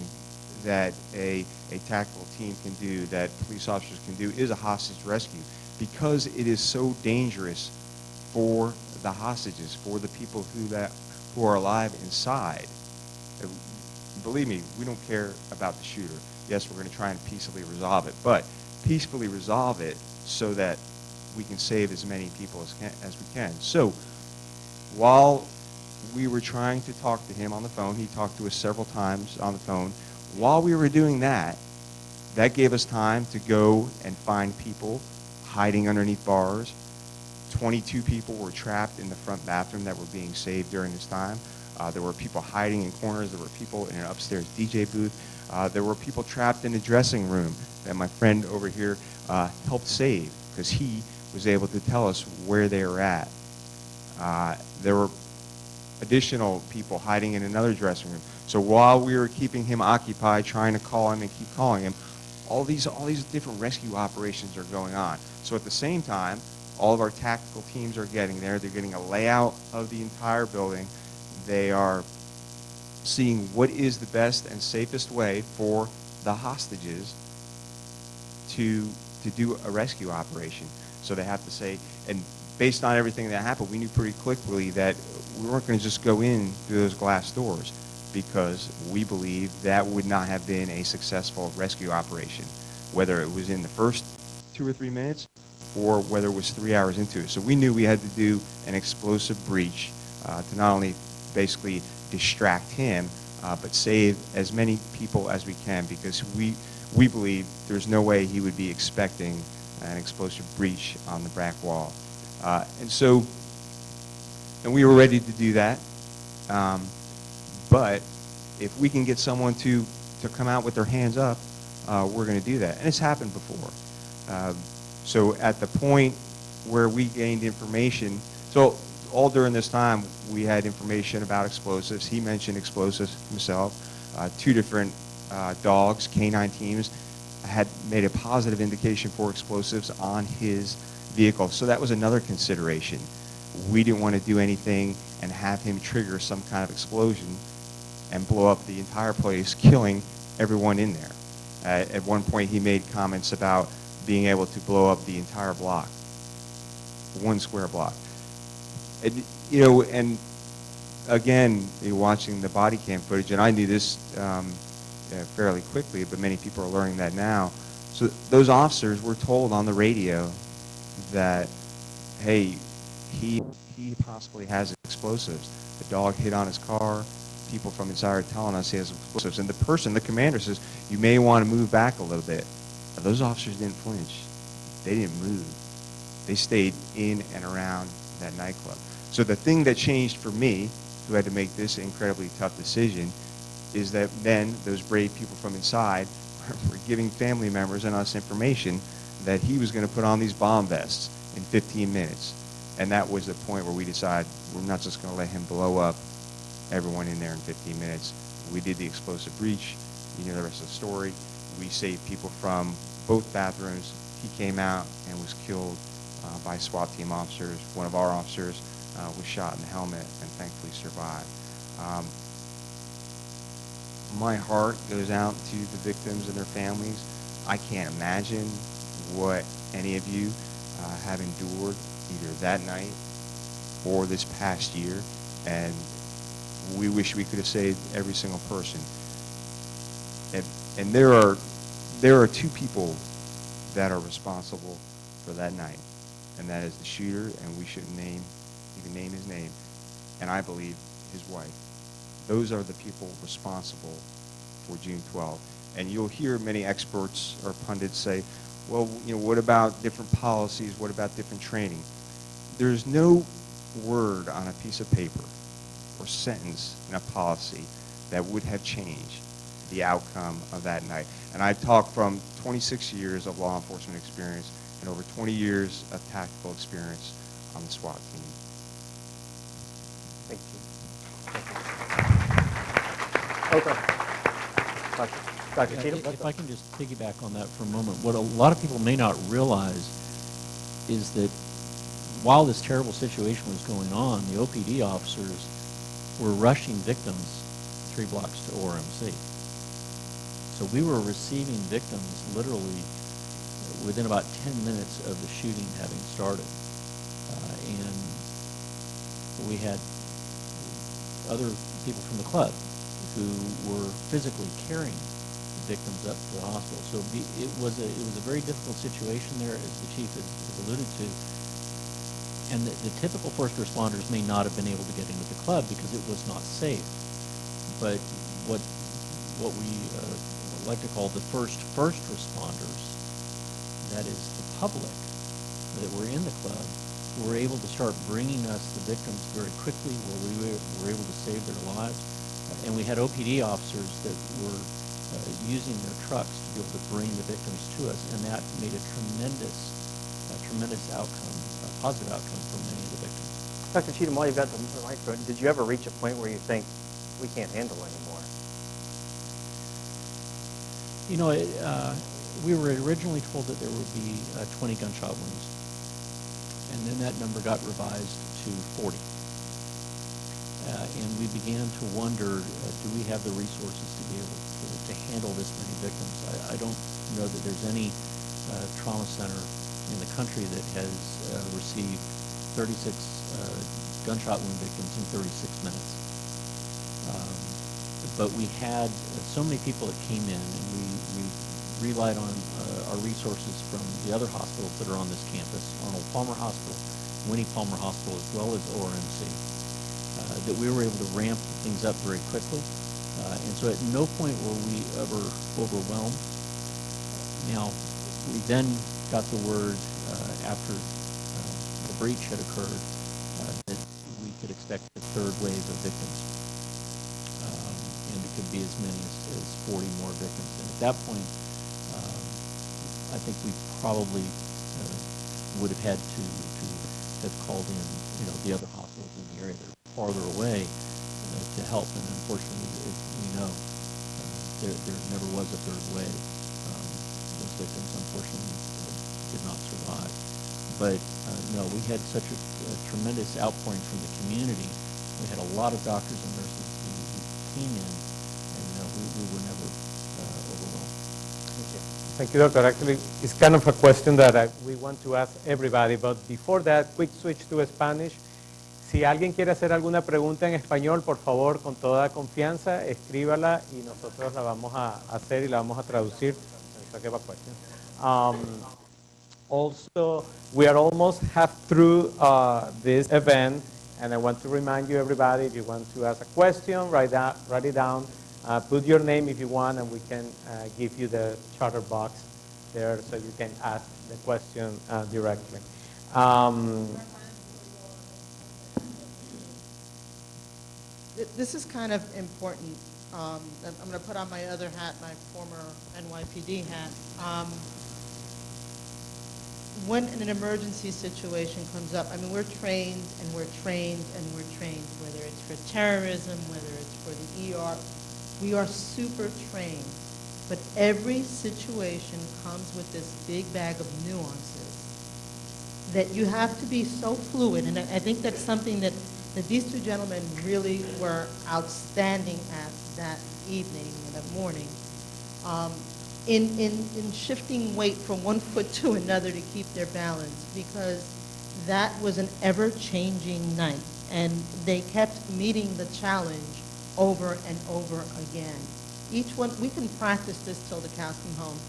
that a tactical team can do, that police officers can do, is a hostage rescue, because it is so dangerous for the hostages, for the people who are alive inside. Believe me, we don't care about the shooter. Yes, we're going to try and peacefully resolve it, but peacefully resolve it so that we can save as many people as we can. So while we were trying to talk to him on the phone, he talked to us several times on the phone. While we were doing that, that gave us time to go and find people hiding underneath bars. 22 people were trapped in the front bathroom that were being saved during this time. There were people hiding in corners. There were people in an upstairs DJ booth. There were people trapped in the dressing room that my friend over here helped save, because he was able to tell us where they were at. There were additional people hiding in another dressing room. So while we were keeping him occupied, trying to call him and keep calling him, all these different rescue operations are going on. So at the same time, all of our tactical teams are getting there. They're getting a layout of the entire building. They are seeing what is the best and safest way for the hostages to do a rescue operation. So they have to say, and based on everything that happened, we knew pretty quickly that we weren't going to just go in through those glass doors, because we believe that would not have been a successful rescue operation, whether it was in the first 2 or 3 minutes or whether it was 3 hours into it. So we knew we had to do an explosive breach to not only basically distract him, but save as many people as we can, because we believe there's no way he would be expecting an explosive breach on the back wall. And we were ready to do that. But if we can get someone to come out with their hands up, we're going to do that. And it's happened before. So at the point where we gained information, so all during this time we had information about explosives. He mentioned explosives himself. 2 different dogs, canine teams, had made a positive indication for explosives on his vehicle. So that was another consideration. We didn't want to do anything and have him trigger some kind of explosion and blow up the entire place, killing everyone in there. At one point he made comments about being able to blow up the entire block, 1 square block. And, and again, watching the body cam footage, and I knew this fairly quickly, but many people are learning that now. So those officers were told on the radio that, hey, he possibly has explosives. The dog hit on his car. People from inside are telling us he has explosives. And the commander says, you may want to move back a little bit. Now, those officers didn't flinch. They didn't move. They stayed in and around that nightclub. So the thing that changed for me, who had to make this incredibly tough decision, is that then those brave people from inside were giving family members and us information that he was going to put on these bomb vests in 15 minutes. And that was the point where we decided we're not just going to let him blow up everyone in there in 15 minutes. We did the explosive breach. You know the rest of the story. We saved people from both bathrooms. He came out and was killed by SWAT team officers. One of our officers was shot in the helmet and thankfully survived. My heart goes out to the victims and their families. I can't imagine what any of you have endured either that night or this past year, and we wish we could have saved every single person. And there are 2 people that are responsible for that night, and that is the shooter, and we shouldn't even name his name, and I believe his wife. Those are the people responsible for June 12th. And you'll hear many experts or pundits say, well, what about different policies? What about different training? There's no word on a piece of paper or sentence in a policy that would have changed the outcome of that night. And I talk from 26 years of law enforcement experience, and over 20 years of tactical experience on the SWAT team. Thank you. Okay. Dr. Cheatham? If I can just piggyback on that for a moment, what a lot of people may not realize is that while this terrible situation was going on, the OPD officers were rushing victims 3 blocks to ORMC. So we were receiving victims literally within about 10 minutes of the shooting having started. And we had other people from the club who were physically carrying the victims up to the hospital. So it was a very difficult situation there, as the chief has alluded to. And the typical first responders may not have been able to get into the club because it was not safe. But what we like to call the first responders, that is the public that were in the club, were able to start bringing us the victims very quickly, where we were able to save their lives. And we had OPD officers that were using their trucks to be able to bring the victims to us, and that made a tremendous outcome, a positive outcome for many of the victims. Dr. Cheatham, while you've got the microphone, did you ever reach a point where you think we can't handle anymore? You know, we were originally told that there would be 20 gunshot wounds, and then that number got revised to 40. And we began to wonder, do we have the resources to be able to handle this many victims? I don't know that there's any trauma center in the country that has received 36 gunshot wound victims in 36 minutes. But we had so many people that came in, and we relied on our resources from the other hospitals that are on this campus, Arnold Palmer Hospital, Winnie Palmer Hospital, as well as ORMC, that we were able to ramp things up very quickly. And so at no point were we ever overwhelmed. Now, we then got the word after the breach had occurred that we could expect a third wave of victims. And it could be as many as 40 more victims. And at that point, I think we probably would have had to have called in, the other hospitals in the area that are farther away to help. And unfortunately, as we know, there never was a third wave. Those victims, unfortunately, did not survive. But no, we had such a tremendous outpouring from the community. We had a lot of doctors and nurses who came in, and we were never overwhelmed. Thank you. Thank you, Doctor. Actually, it's kind of a question that we want to ask everybody, but before that, quick switch to Spanish. Si alguien quiere hacer alguna pregunta en español, por favor, con toda confianza, escríbala y nosotros la vamos a hacer y la vamos a traducir. Also, we are almost half through this event, and I want to remind you, everybody, if you want to ask a question, write it down. Put your name if you want, and we can give you the charter box there so you can ask the question directly. This is kind of important. I'm going to put on my other hat, my former NYPD hat. When an emergency situation comes up, I mean, we're trained and we're trained and we're trained, whether it's for terrorism, whether it's for the ER. We are super trained, but every situation comes with this big bag of nuances that you have to be so fluid, and I think that's something that these two gentlemen really were outstanding at that evening and that morning, in shifting weight from one foot to another to keep their balance, because that was an ever-changing night, and they kept meeting the challenge over and over again. Each one, we can practice this till the cows come home.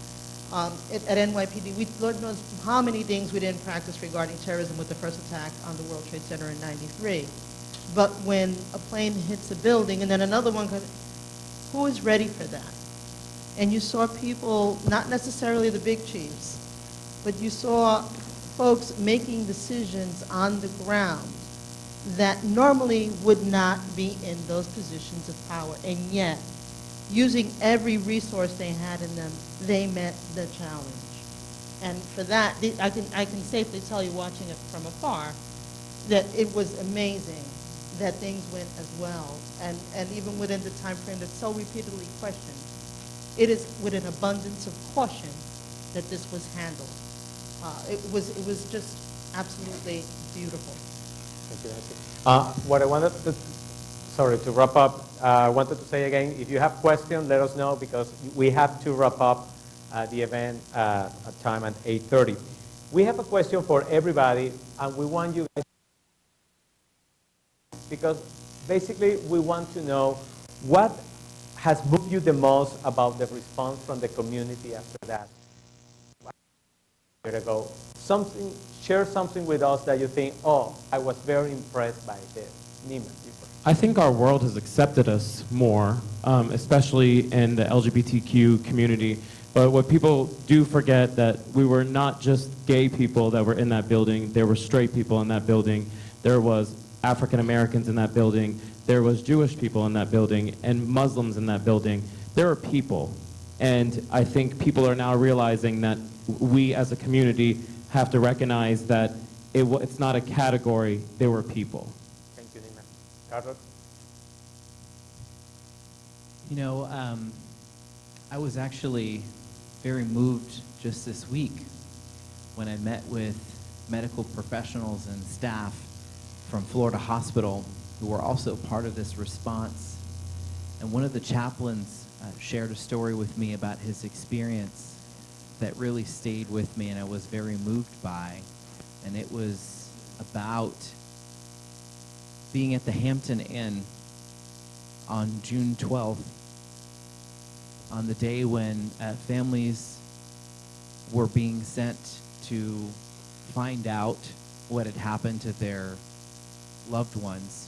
At NYPD, Lord knows how many things we didn't practice regarding terrorism with the first attack on the World Trade Center in '93. But when a plane hits a building and then another one comes, who is ready for that? And you saw people, not necessarily the big chiefs, but you saw folks making decisions on the ground that normally would not be in those positions of power. And yet, using every resource they had in them, they met the challenge. And for that, I can safely tell you, watching it from afar, that it was amazing that things went as well. And even within the time frame that's so repeatedly questioned, it is with an abundance of caution that this was handled. It was just absolutely beautiful. Thank you, Nancy. What I wanted to, sorry, to wrap up, I wanted to say again, if you have questions, let us know, because we have to wrap up the event at time at 8:30. We have a question for everybody, and we want you guys, because basically we want to know what has moved you the most about the response from the community after that. A year ago, share something with us that you think, oh, I was very impressed by this. Neema, you first. I think our world has accepted us more, especially in the LGBTQ community. But what people do forget, that we were not just gay people that were in that building. There were straight people in that building. There was African Americans in that building. There was Jewish people in that building, and Muslims in that building. There are people. And I think people are now realizing that we as a community have to recognize that it's not a category, they were people. Thank you, Neema. Carlos? You know, I was actually very moved just this week when I met with medical professionals and staff from Florida Hospital who were also part of this response. And one of the chaplains shared a story with me about his experience that really stayed with me and I was very moved by. And it was about being at the Hampton Inn on June 12th, on the day when families were being sent to find out what had happened to their loved ones.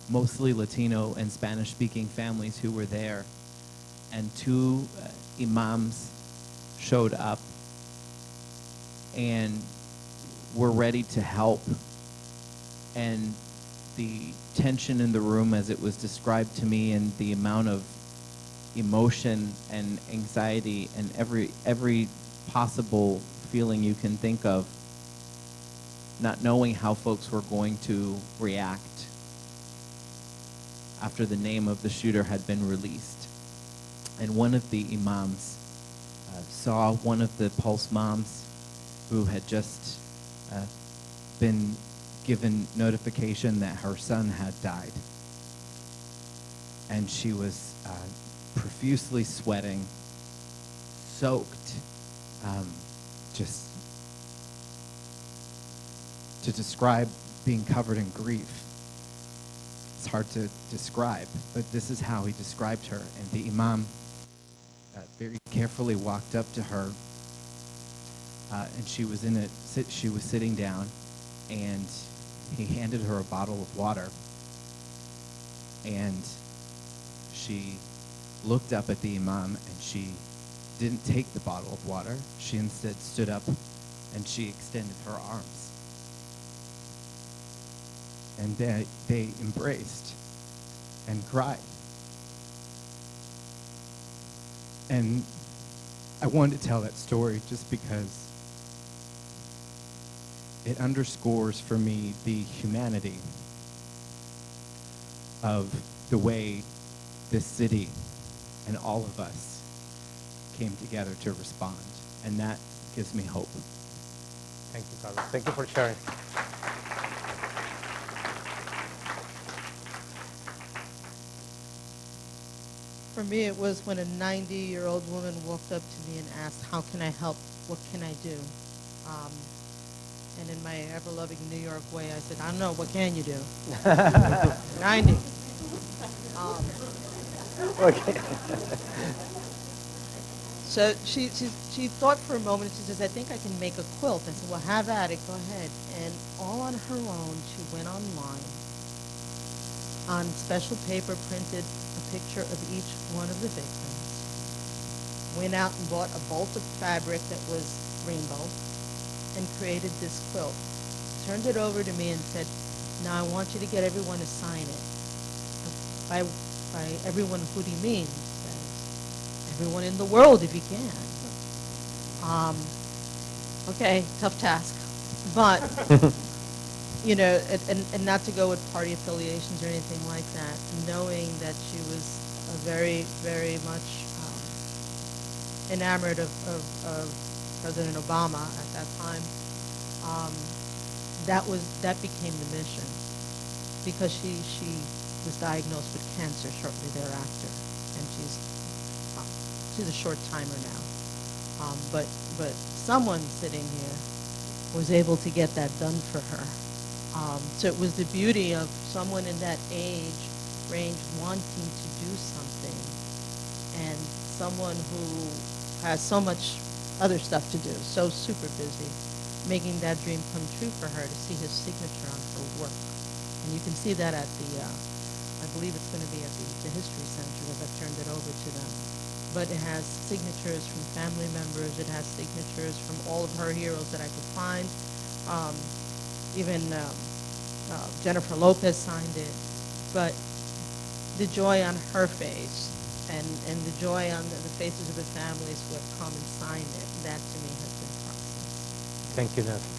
Mostly Latino and Spanish-speaking families who were there. And two imams showed up and were ready to help. And the tension in the room as it was described to me, and the amount of emotion and anxiety and every possible feeling you can think of, not knowing how folks were going to react after the name of the shooter had been released. And one of the imams saw one of the Pulse moms who had just been given notification that her son had died. And she was profusely sweating, soaked, just to describe being covered in grief. It's hard to describe, but this is how he described her. And the imam very carefully walked up to her, and she was sitting down, and he handed her a bottle of water, and she looked up at the imam, and she didn't take the bottle of water. She instead stood up, and she extended her arms. And they embraced and cried. And I wanted to tell that story just because it underscores for me the humanity of the way this city and all of us came together to respond. And that gives me hope. Thank you, Carlos. Thank you for sharing. For me, it was when a 90-year-old woman walked up to me and asked, how can I help? What can I do? And in my ever-loving New York way, I said, I don't know, what can you do? 90. Okay. So she thought for a moment, she says, I think I can make a quilt. I said, well, have at it, go ahead. And all on her own, she went online, on special paper, printed a picture of each one of the victims, went out and bought a bolt of fabric that was rainbow, and created this quilt. Turned it over to me and said, now I want you to get everyone to sign it. By everyone, who do you mean? He says, everyone in the world if you can. Okay, tough task. But, you know, and not to go with party affiliations or anything like that, knowing that she was very, very much enamored of President Obama at that time, that became the mission, because she was diagnosed with cancer shortly thereafter, and she's a short timer now. But someone sitting here was able to get that done for her. So it was the beauty of someone in that age range wanting to do something, and someone who has so much other stuff to do, so super busy, making that dream come true for her to see his signature on her work. And you can see that at the, I believe it's going to be at the History Center, that I've turned it over to them. But it has signatures from family members. It has signatures from all of her heroes that I could find. Even Jennifer Lopez signed it. But the joy on her face and the joy on the faces of the families who have come and signed it, that to me has been priceless. Thank you, Nancy.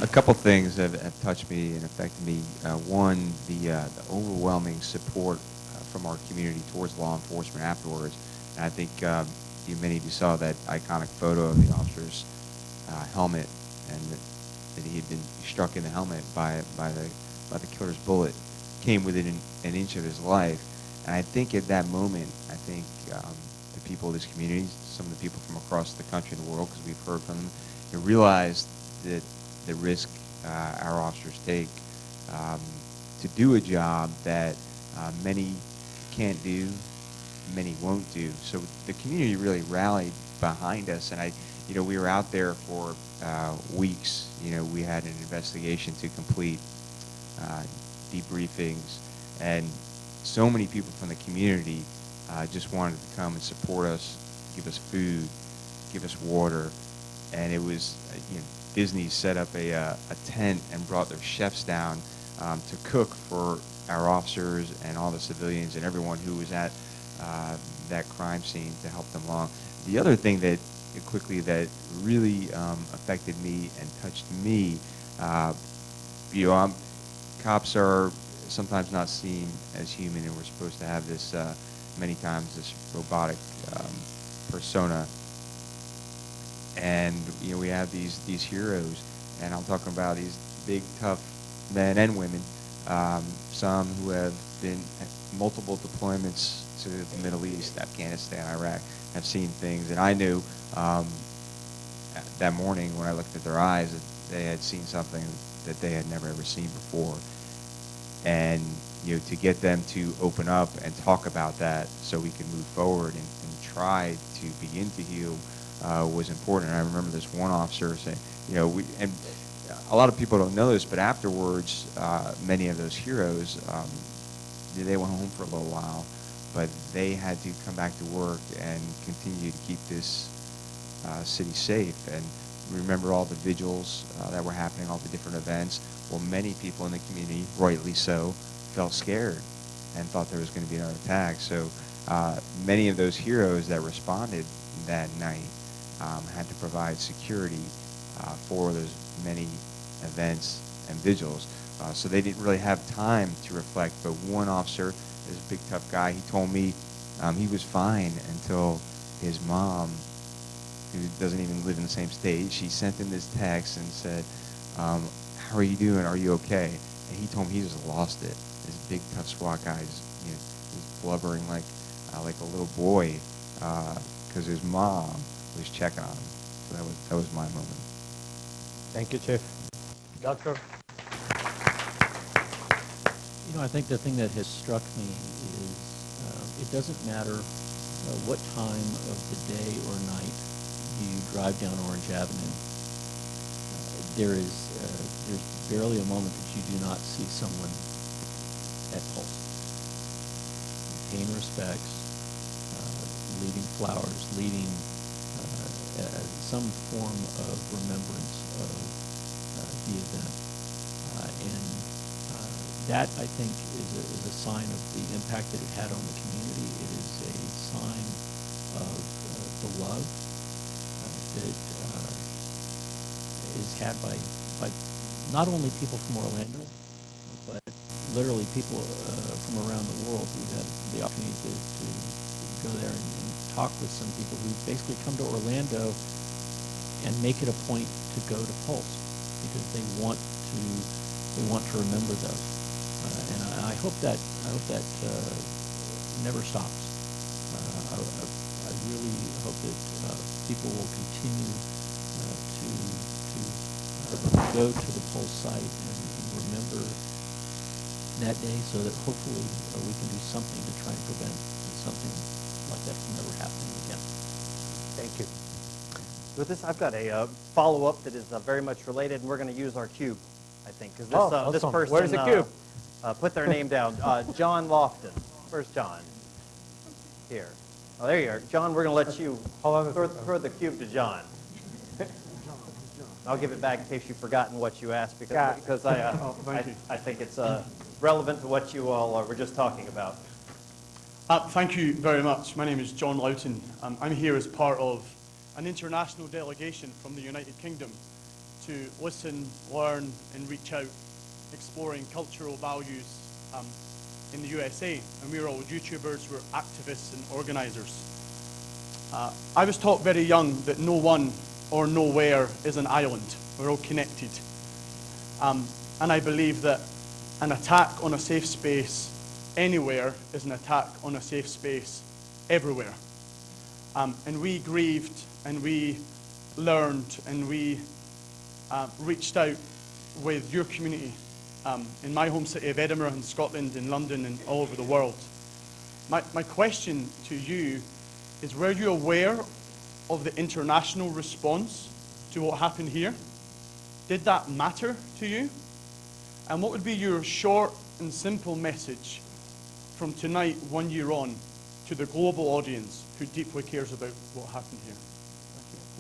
A couple things have touched me and affected me. One, the overwhelming support from our community towards law enforcement afterwards. And I think many of you saw that iconic photo of the officer's helmet, and that he had been struck in the helmet by the killer's bullet, came within an inch of his life. And I think at that moment, I think the people of this community, some of the people from across the country and the world, because we've heard from them, you realized that the risk our officers take to do a job that many can't do, many won't do. So the community really rallied behind us, and we were out there for weeks. We had an investigation to complete, debriefings, and so many people from the community just wanted to come and support us, give us food, give us water, and it was, Disney set up a tent and brought their chefs down to cook for our officers and all the civilians and everyone who was at that crime scene to help them along. The other thing that really affected me and touched me, cops are sometimes not seen as human, and we're supposed to have this many times this robotic persona. And we have these heroes, and I'm talking about these big, tough men and women, some who have been at multiple deployments to the Middle East, Afghanistan, Iraq, have seen things. And I knew that morning when I looked at their eyes that they had seen something that they had never ever seen before. And to get them to open up and talk about that so we could move forward and try to begin to heal was important. And I remember this one officer saying, and a lot of people don't know this, but afterwards, many of those heroes, they went home for a little while, but they had to come back to work and continue to keep this city safe. And remember all the vigils that were happening, all the different events. Well, many people in the community, rightly so, felt scared and thought there was going to be another attack. So many of those heroes that responded that night had to provide security for those many events and vigils. So they didn't really have time to reflect. But one officer, this big tough guy, he told me he was fine until his mom, who doesn't even live in the same state, she sent him this text and said, how are you doing? Are you okay? And he told me he just lost it. This big tough SWAT guy just, was blubbering like a little boy because his mom was checking on him. So that was my moment. Thank you, Chief. Doctor? I think the thing that has struck me is it doesn't matter what time of the day or night you drive down Orange Avenue. There's barely a moment that you do not see someone at pulse. Paying respects, leaving flowers, leading some form of remembrance of the event. And that, I think, is a sign of the impact that it had on the community. It is a sign love that is had by not only people from Orlando, but literally people from around the world. We've had the opportunity to go there and talk with some people who basically come to Orlando and make it a point to go to Pulse because they want to remember those. And I hope that never stops. I really hope that people will continue to go to the Pulse site and remember that day so that hopefully we can do something to try and prevent something like that from ever happening again. Thank you. With this, I've got a follow-up that is very much related, and we're going to use our cube, I think, because this awesome. person Where's the cube? put their name down. John Lofton. Where's John? Here. Oh, there you are. John, we're going to let you throw the cube to John. I'll give it back in case you've forgotten what you asked because I think it's relevant to what you all were just talking about. Thank you very much. My name is John Loughton. I'm here as part of an international delegation from the United Kingdom to listen, learn, and reach out, exploring cultural values in the USA. And we're all YouTubers, we're activists and organizers. I was taught very young that no one or nowhere is an island. We're all connected. And I believe that an attack on a safe space anywhere is an attack on a safe space everywhere. And we grieved and we learned and we reached out with your community in my home city of Edinburgh, in Scotland, in London, and all over the world. My question to you is, were you aware of the international response to what happened here? Did that matter to you? And what would be your short and simple message from tonight, 1 year on, to the global audience who deeply cares about what happened here?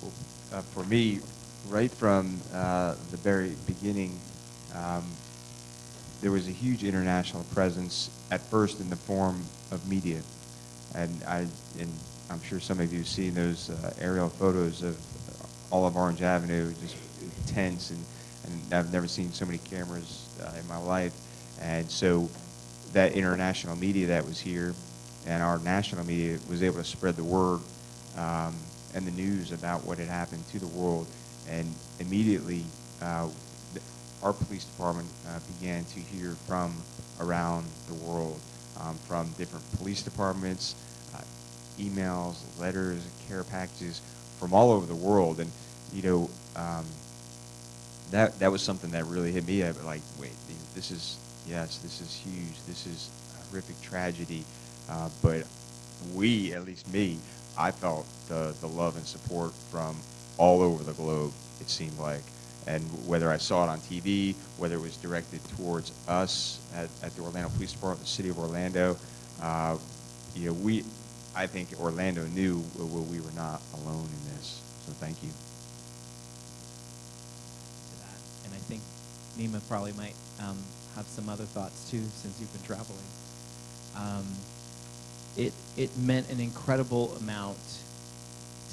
Well, for me, right from the very beginning, there was a huge international presence, at first in the form of media. And I'm sure some of you have seen those aerial photos of all of Orange Avenue, just tense, and I've never seen so many cameras in my life. And so that international media that was here and our national media was able to spread the word and the news about what had happened to the world. And immediately, our police department began to hear from around the world, from different police departments, emails, letters, care packages from all over the world. And, you know, that was something that really hit me. Like, wait, this is huge. This is a horrific tragedy. But we, at least me, I felt the love and support from all over the globe, it seemed like. And whether I saw it on TV, whether it was directed towards us at the Orlando Police Department, the city of Orlando, you know, I think Orlando knew we were not alone in this. So thank you. And I think Neema probably might have some other thoughts too, since you've been traveling. It meant an incredible amount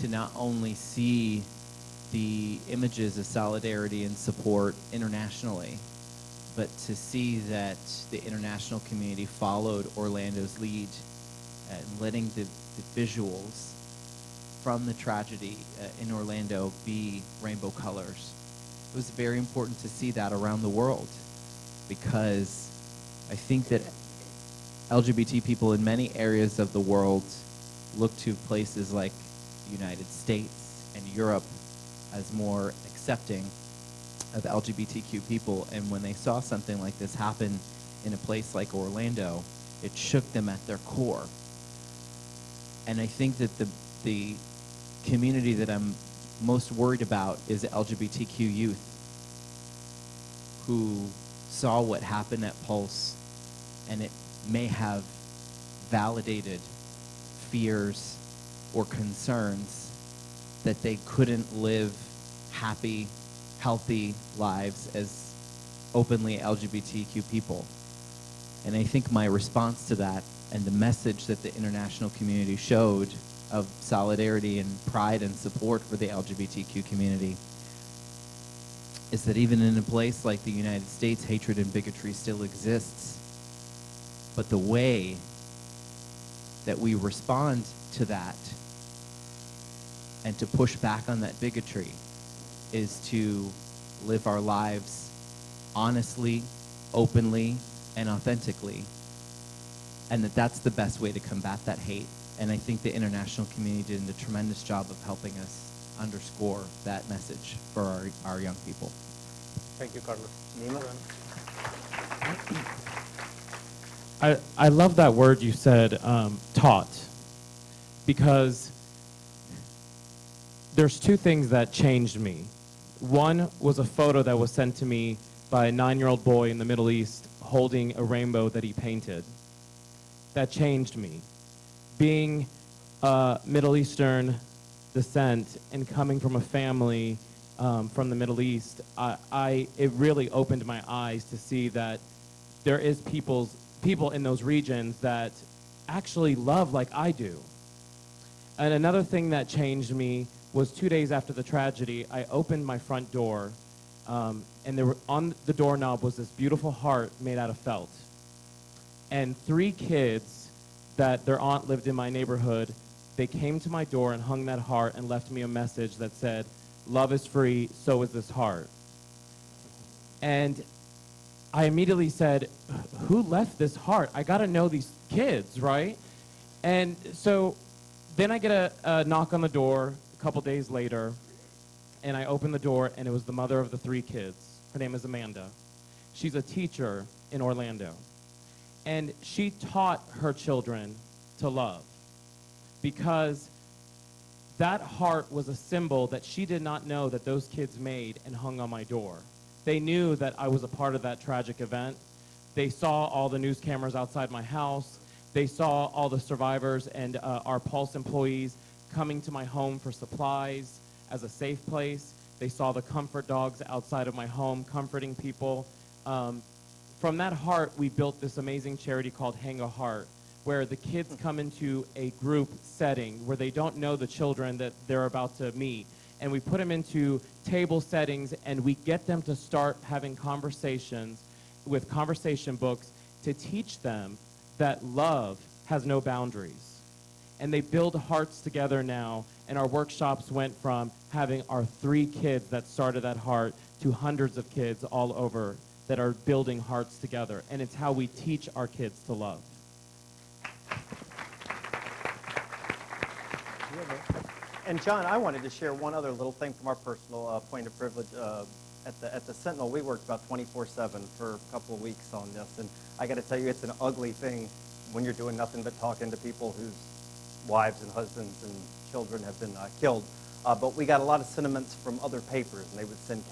to not only see the images of solidarity and support internationally, but to see that the international community followed Orlando's lead and letting the visuals from the tragedy in Orlando be rainbow colors. It was very important to see that around the world, because I think that LGBT people in many areas of the world look to places like the United States and Europe as more accepting of LGBTQ people, and when they saw something like this happen in a place like Orlando, it shook them at their core. And I think that the community that I'm most worried about is the LGBTQ youth who saw what happened at Pulse, and it may have validated fears or concerns that they couldn't live happy, healthy lives as openly LGBTQ people. And I think my response to that and the message that the international community showed of solidarity and pride and support for the LGBTQ community is that even in a place like the United States, hatred and bigotry still exists. But the way that we respond to that and to push back on that bigotry is to live our lives honestly, openly, and authentically. And that's the best way to combat that hate. And I think the international community did a tremendous job of helping us underscore that message for our young people. Thank you, Carlos. Neema? I love that word you said, taught, because there's two things that changed me. One was a photo that was sent to me by a 9-year-old boy in the Middle East holding a rainbow that he painted. That changed me. Being Middle Eastern descent and coming from a family from the Middle East, it really opened my eyes to see that there is people in those regions that actually love like I do. And another thing that changed me was 2 days after the tragedy, I opened my front door, and on the doorknob was this beautiful heart made out of felt. And 3 kids that their aunt lived in my neighborhood, they came to my door and hung that heart and left me a message that said, "Love is free, so is this heart." And I immediately said, who left this heart? I got to know these kids, right? And so then I get a knock on the door a couple days later, and I open the door, and it was the mother of the 3 kids. Her name is Amanda. She's a teacher in Orlando. And she taught her children to love, because that heart was a symbol that she did not know that those kids made and hung on my door. They knew that I was a part of that tragic event. They saw all the news cameras outside my house. They saw all the survivors and our Pulse employees coming to my home for supplies as a safe place. They saw the comfort dogs outside of my home comforting people. From that heart, we built this amazing charity called Hang a Heart, where the kids come into a group setting where they don't know the children that they're about to meet. And we put them into table settings, and we get them to start having conversations with conversation books to teach them that love has no boundaries. And they build hearts together now, and our workshops went from having our 3 kids that started that heart to hundreds of kids all over that are building hearts together. And it's how we teach our kids to love. And John, I wanted to share one other little thing from our personal point of privilege. At the Sentinel, we worked about 24/7 for a couple of weeks on this, and I got to tell you, it's an ugly thing when you're doing nothing but talking to people whose wives and husbands and children have been killed. But we got a lot of sentiments from other papers, and they would send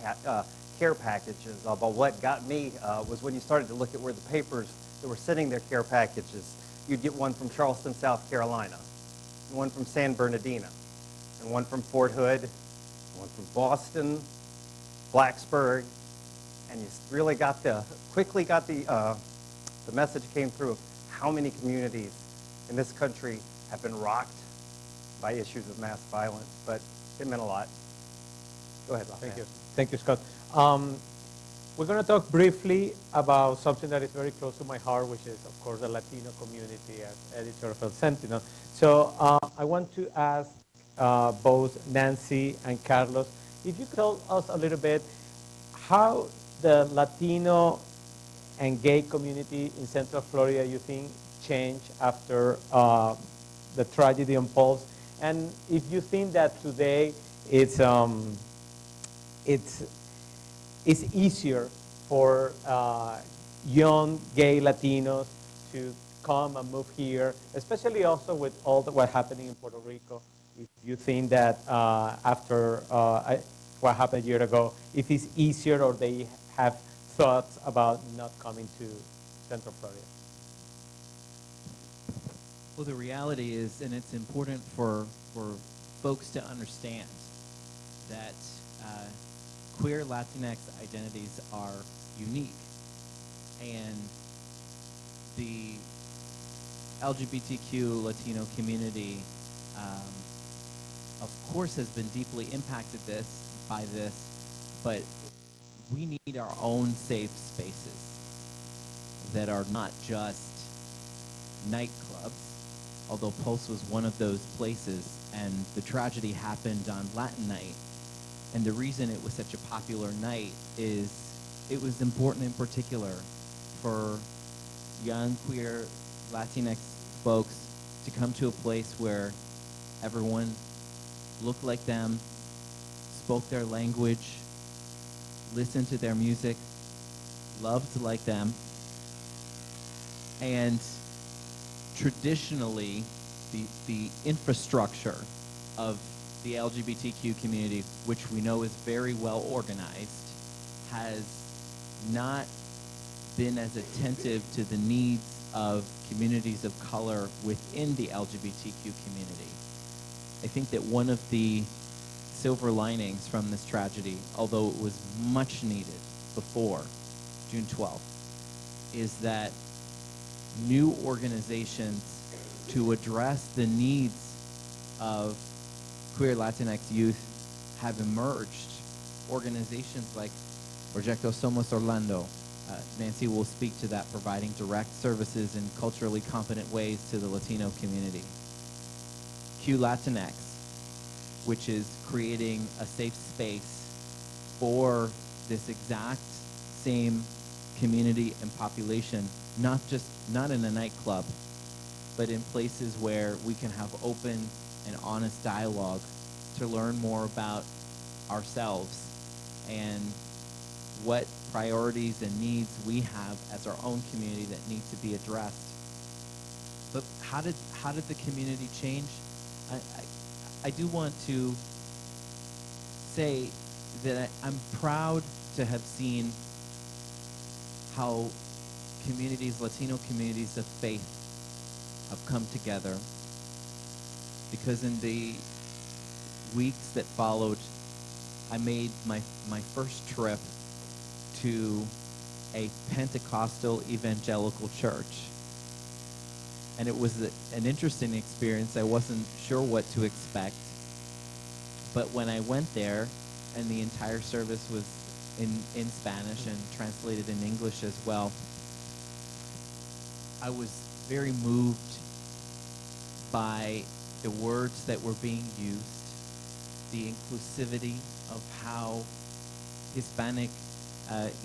care packages. But what got me was when you started to look at where the papers that were sending their care packages, you'd get one from Charleston, South Carolina, one from San Bernardino, and one from Fort Hood, one from Boston, Blacksburg, and you really quickly got the message came through of how many communities in this country have been rocked by issues of mass violence, but it meant a lot. Go ahead, Rafael. Thank you. Thank you, Scott. We're going to talk briefly about something that is very close to my heart, which is, of course, the Latino community as editor of El Sentinel. So I want to ask both Nancy and Carlos, if you could tell us a little bit how the Latino and gay community in Central Florida, you think, changed after the tragedy on Pulse, and if you think that today it's easier for young gay Latinos to come and move here, especially also with all what's happening in Puerto Rico. If you think that after what happened a year ago, if it's easier or they have thoughts about not coming to Central Florida. Well, the reality is, and it's important for folks to understand, that queer Latinx identities are unique, and the LGBTQ Latino community of course, has been deeply impacted by this, but we need our own safe spaces that are not just nightclubs, although Pulse was one of those places, and the tragedy happened on Latin night. And the reason it was such a popular night is it was important in particular for young, queer, Latinx folks to come to a place where everyone looked like them, spoke their language, listened to their music, loved like them. And traditionally, the infrastructure of the LGBTQ community, which we know is very well organized, has not been as attentive to the needs of communities of color within the LGBTQ community. I think that one of the silver linings from this tragedy, although it was much needed before June 12th, is that new organizations to address the needs of queer Latinx youth have emerged. Organizations like Proyecto Somos Orlando, Nancy will speak to that, providing direct services in culturally competent ways to the Latino community. Q Latinx, which is creating a safe space for this exact same community and population, not in a nightclub, but in places where we can have open and honest dialogue to learn more about ourselves and what priorities and needs we have as our own community that need to be addressed. But how did the community change? I do want to say that I'm proud to have seen how communities, Latino communities of faith, have come together, because in the weeks that followed, I made my first trip to a Pentecostal evangelical church. And it was an interesting experience. I wasn't sure what to expect. But when I went there, and the entire service was in Spanish and translated in English as well, I was very moved by the words that were being used, the inclusivity of how Hispanic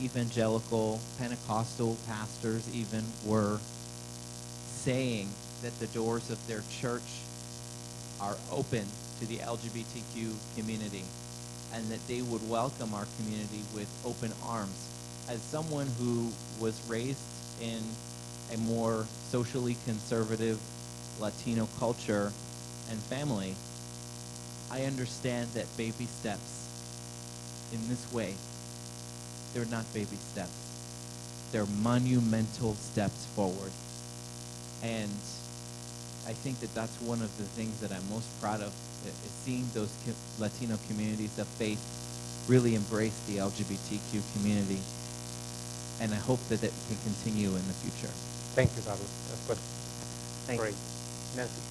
evangelical Pentecostal pastors even were saying that the doors of their church are open to the LGBTQ community and that they would welcome our community with open arms. As someone who was raised in a more socially conservative Latino culture and family, I understand that baby steps in this way, they're not baby steps. They're monumental steps forward. And I think that that's one of the things that I'm most proud of, is seeing those Latino communities of faith really embrace the LGBTQ community. And I hope that it can continue in the future. Thank you, Carlos. That's good. Thank Great. you. Nancy.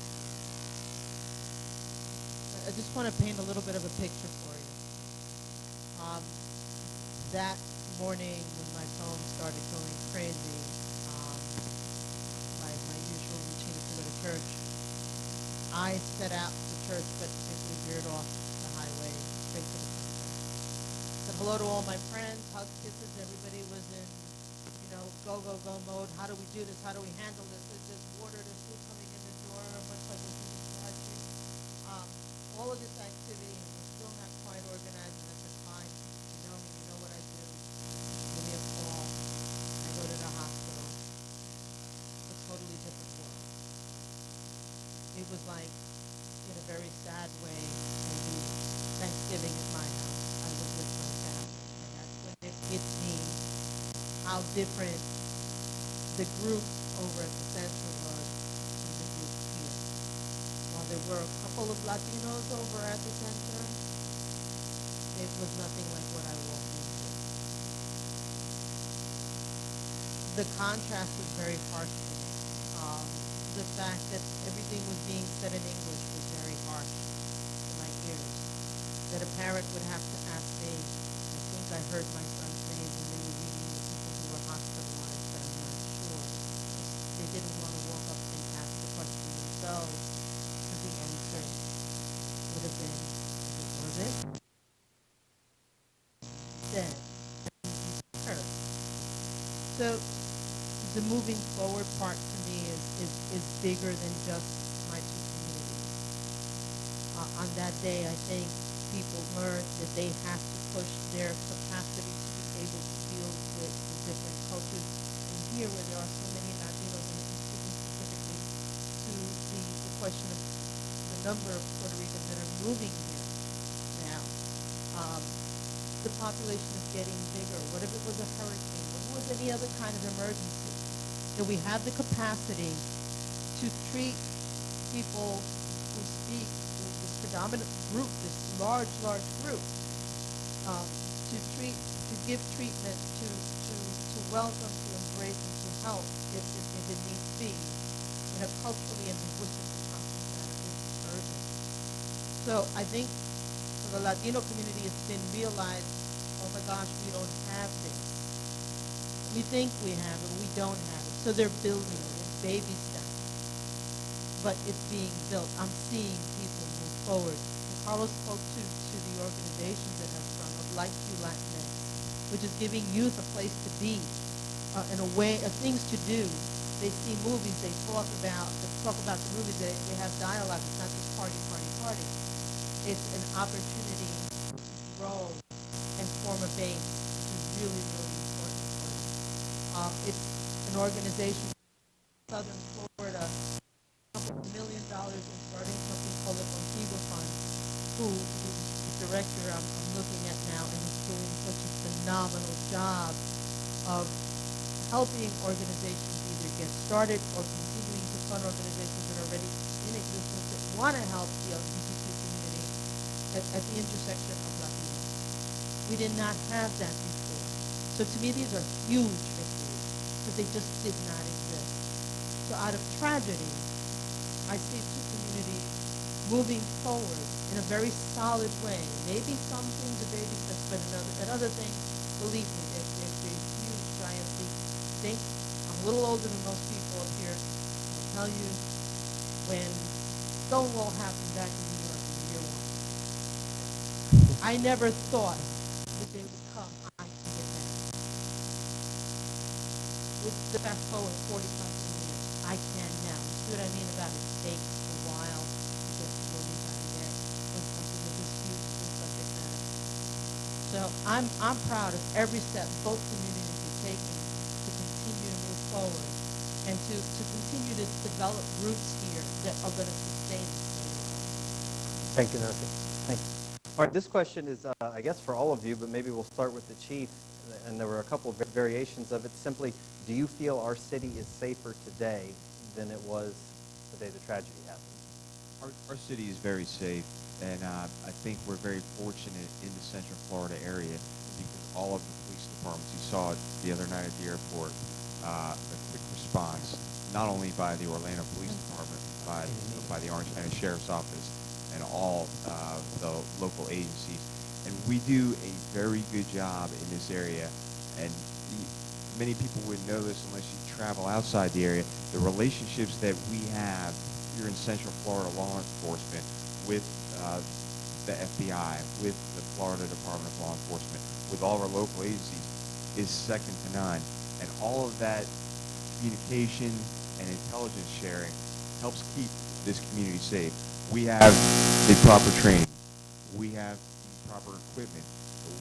I just want to paint a little bit of a picture for you. That morning when my phone started going crazy, my usual routine is to go to church. I set out to church, but simply veered off the highway straight to the center. Said hello to all my friends, hugs, kisses. Everybody was in, go, go, go mode. How do we do this? How do we handle this? There's water, there's food coming in the door, much like we're doing this. All of this activity, and we're still not quite organized. And I said, fine, you know me, you know what I do. Give me a call. I go to the hospital. A totally different world. It was like, in a very sad way, maybe Thanksgiving at my house. I was with my family. And that's when it hit me how different the group over at the center was from the group here. While there were a couple of Latinos over at the center, it was nothing like what I walked into. The contrast was very harsh to me. The fact that everything was being said in English was very that a parent would have to ask me, I think I heard my son's name when they were reading the people who were hospitalized, but I'm not sure. They didn't want to walk up and ask the question themselves, because the answer would have been, was it? Dead. Hurt. So the moving forward part to me is bigger than just my two communities. On that day, I think people learned that they have to push their capacity to be able to deal with the different cultures. And here, where there are so many Latinos, and speaking specifically to the question of the number of Puerto Ricans that are moving here now, the population is getting bigger. What if it was a hurricane? What if it was any other kind of emergency? That we have the capacity to treat people who speak this predominant group, this large group, to give treatment, to welcome, to embrace, and to help if it needs be, in a culturally and linguistically conscious manner. This is urgent. So I think for the Latino community, it's been realized, oh my gosh, we don't have this. We think we have it, we don't have it. So they're building it in baby steps. But it's being built. I'm seeing people move forward. Carlos spoke to the organizations that have sprung up, like You Latinx, which is giving youth a place to be, and a way of things to do. They see movies, they talk about the movies, they have dialogue. It's not just party. It's an opportunity to grow and form a base, which is really, really important for them. It's an organization in Southern Florida, $2 million in starting something called the Contigo Fund, whose director I'm looking at now, and is doing such a phenomenal job of helping organizations either get started or continuing to fund organizations that are already in existence that want to help the LGBTQ community at the intersection of Latino. We did not have that before. So to me, these are huge victories, because they just did not exist. So out of tragedy, I see two communities moving forward in a very solid way. Maybe some things are baby steps, but another thing, believe me, they're huge, giant leaps. I think I'm a little older than most people up here. I'll tell you, when Stonewall happened back in New York in year one, I never thought that they would come. I can get that. With the fast forward 40-something years, I can now. You see what I mean about it? It takes a while to get to where we gotta get when something is this huge in subject matter. So I'm proud of every step both communities are taking to continue to move forward and to continue to develop roots here that are going to sustain the state. Thank you, Nancy. Thank you. All right, this question is, I guess, for all of you, but maybe we'll start with the chief. And there were a couple of variations of it. Simply, do you feel our city is safer today than it was the day the tragedy happened? Our city is very safe, and I think we're very fortunate in the Central Florida area because all of the police departments, you saw it the other night at the airport, a quick response, not only by the Orlando Police Department, but by the Orange County Sheriff's Office and all the local agencies. And we do a very good job in this area, and many people wouldn't know this unless you travel outside the area. The relationships that we have here in Central Florida law enforcement with the FBI, with the Florida Department of Law Enforcement, with all our local agencies is second to none. And all of that communication and intelligence sharing helps keep this community safe. We have the proper training. We have the proper equipment.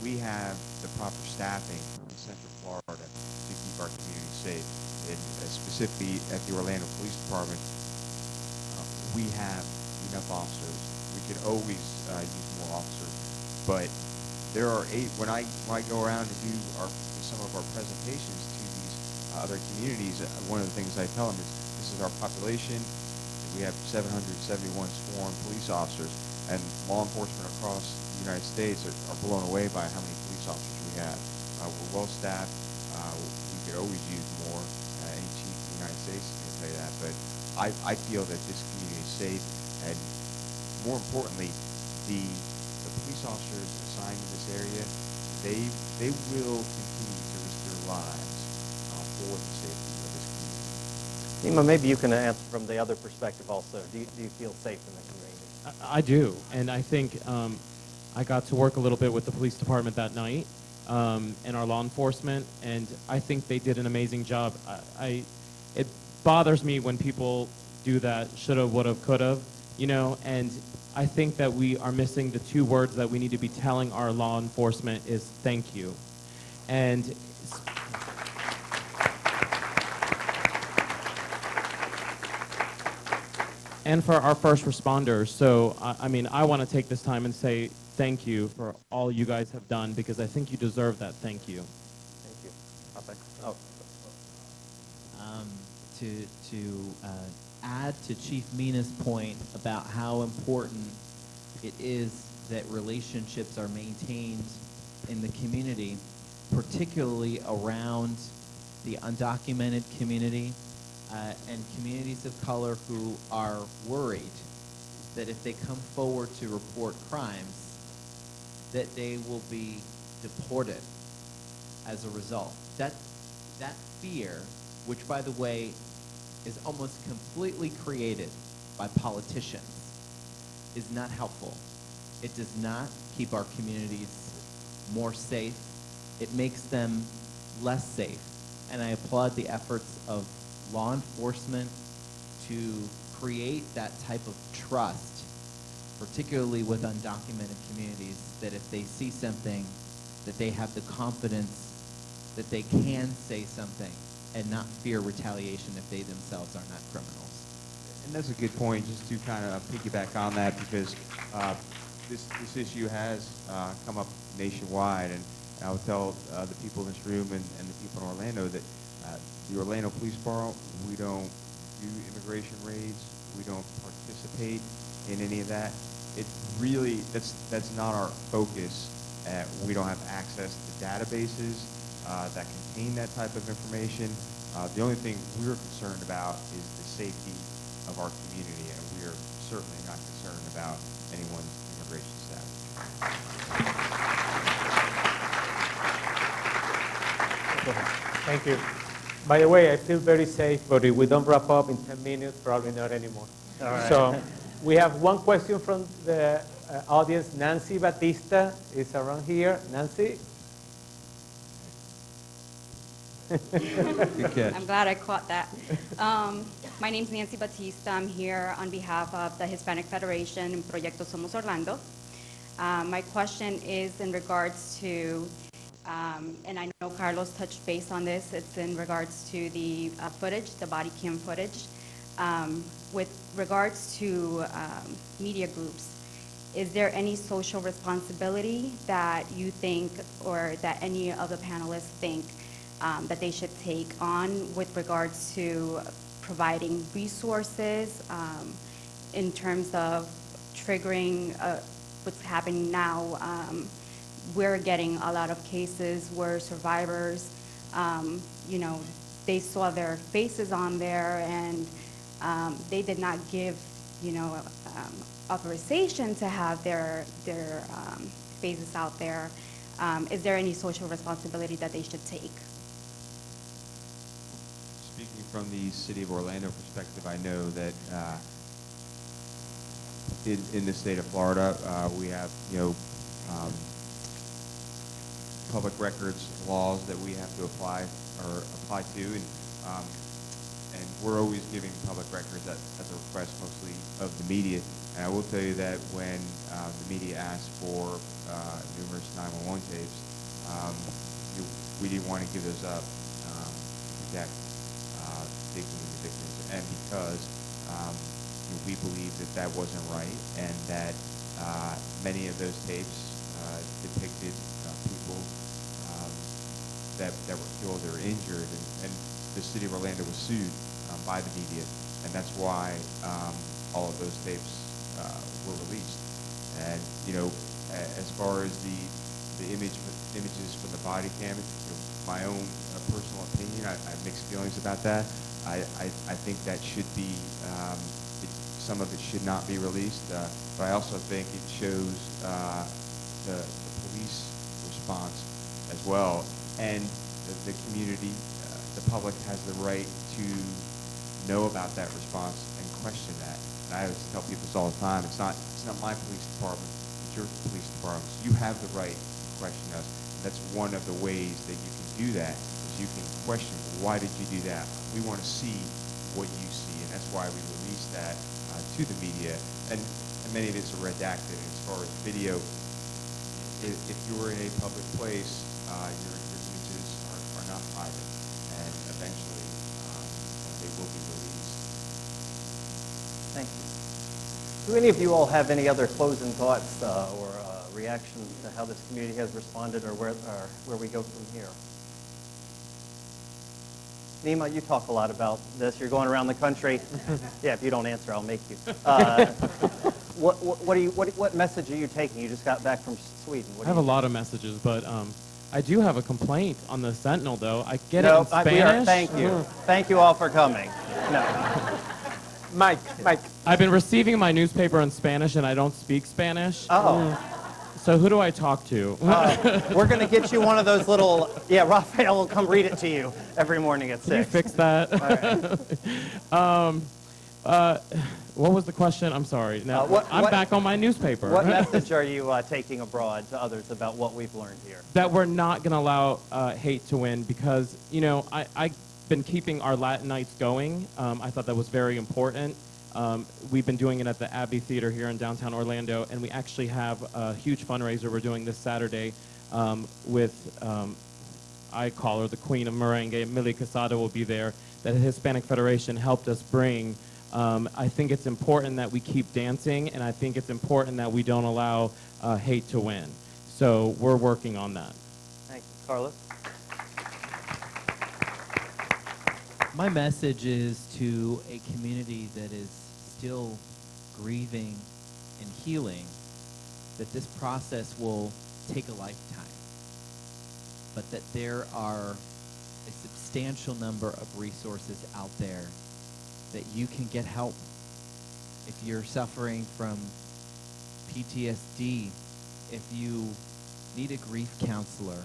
We have the proper staffing in Central Florida to keep our community safe. And specifically at the Orlando Police Department, we have enough officers. We could always use more officers, but there are when I go around and do some of our presentations to these other communities, one of the things I tell them is this is our population. We have 771 sworn police officers, and law enforcement across the United States are blown away by how many police officers we have. We're well staffed. We could always use more. Any chief in the United States is going to tell you that, but I feel that this community is safe, and more importantly, the police officers assigned to this area, they will continue to risk their lives for the safety of this community. Neema, maybe you can answer from the other perspective also. Do you feel safe in the community? I do, and I think I got to work a little bit with the police department that night and our law enforcement, and I think they did an amazing job. It bothers me when people do that shoulda, woulda, coulda, you know, and I think that we are missing the two words that we need to be telling our law enforcement is thank you. And for our first responders. So, I mean, I want to take this time and say thank you for all you guys have done, because I think you deserve that thank you. Thank you. Oh. To add to Chief Mina's point about how important it is that relationships are maintained in the community, particularly around the undocumented community and communities of color who are worried that if they come forward to report crimes, that they will be deported as a result. That fear, which by the way is almost completely created by politicians, is not helpful. It does not keep our communities more safe. It makes them less safe. And I applaud the efforts of law enforcement to create that type of trust, particularly with undocumented communities, that if they see something, that they have the confidence that they can say something and not fear retaliation if they themselves are not criminals. And that's a good point, just to kind of piggyback on that, because this issue has come up nationwide, and I would tell the people in this room and the people in Orlando that the Orlando Police Department, we don't do immigration raids, we don't participate in any of that. It really, that's not our focus. We don't have access to databases that contain that type of information. The only thing we're concerned about is the safety of our community, and we are certainly not concerned about anyone's immigration status. Thank you. By the way, I feel very safe, but if we don't wrap up in 10 minutes, probably not anymore. All right. So we have one question from the audience. Nancy Batista is around here. Nancy? Good catch. I'm glad I caught that. My name's Nancy Batista. I'm here on behalf of the Hispanic Federation and Proyecto Somos Orlando. My question is in regards to, and I know Carlos touched base on this, it's in regards to the footage, the body cam footage. With regards to media groups, is there any social responsibility that you think, or that any of the panelists think, that they should take on with regards to providing resources in terms of triggering what's happening now? We're getting a lot of cases where survivors, you know, they saw their faces on there and they did not give, you know, authorization to have their faces out there. Is there any social responsibility that they should take? Speaking from the City of Orlando perspective, I know that in the state of Florida, we have, you know, public records laws that we have to apply to, and we're always giving public records at the request mostly of the media. And I will tell you that when the media asked for numerous 911 tapes, we didn't want to give those up to protect victims, and because we believe that that wasn't right, and that many of those tapes depicted people that were killed or injured, and the City of Orlando was sued by the media, and that's why all of those tapes were released. And you know, as far as the images from the body cam, my own personal opinion, I have mixed feelings about that. I think that should be, some of it should not be released, but I also think it shows the police response as well. And the community, the public has the right to know about that response and question that. And I always tell people this all the time. It's not my police department, it's your police department. So you have the right to question us. And that's one of the ways that you can do that, is you can question, why did you do that? We want to see what you see, and that's why we release that to the media. And many of it's redacted. And as far as video, if you're in a public place, your images are not private, and eventually they will be released. Thank you. Do any of you all have any other closing thoughts or reactions to how this community has responded, or where we go from here? Neema, you talk a lot about this. You're going around the country. Yeah, if you don't answer, I'll make you. What message are you taking? You just got back from Sweden. I have a lot of messages, but I do have a complaint on the Sentinel, though. I get it in Spanish. Thank you. Thank you all for coming. No. Mike. I've been receiving my newspaper in Spanish, and I don't speak Spanish. Oh. So who do I talk to? We're going to get you one of those little, Raphael will come read it to you every morning at 6. Can you fix that? All right. What was the question? I'm sorry. Now, I'm back on my newspaper. What message are you taking abroad to others about what we've learned here? That we're not going to allow hate to win, because, I've been keeping our Latin nights going. I thought that was very important. We've been doing it at the Abbey Theater here in downtown Orlando, and we actually have a huge fundraiser we're doing this Saturday with, I call her the Queen of Merengue, Millie Casado will be there, that the Hispanic Federation helped us bring. I think it's important that we keep dancing, and I think it's important that we don't allow hate to win. So we're working on that. Thank you. Carlos? My message is to a community that is still grieving and healing, that this process will take a lifetime, but that there are a substantial number of resources out there that you can get help. If you're suffering from PTSD, if you need a grief counselor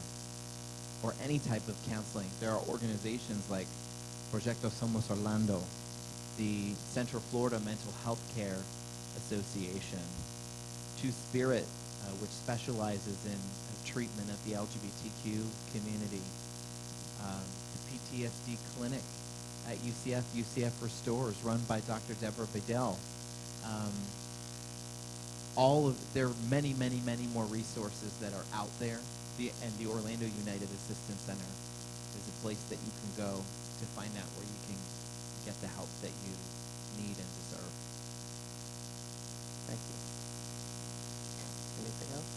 or any type of counseling, there are organizations like Proyecto Somos Orlando, the Central Florida Mental Health Care Association, Two Spirit, which specializes in treatment of the LGBTQ community, the PTSD clinic at UCF Restores, run by Dr. Deborah Bedell. There are many, many, many more resources that are out there, and the Orlando United Assistance Center is a place that you can go to find out where you can get the help that you need and deserve. Thank you. Anything else?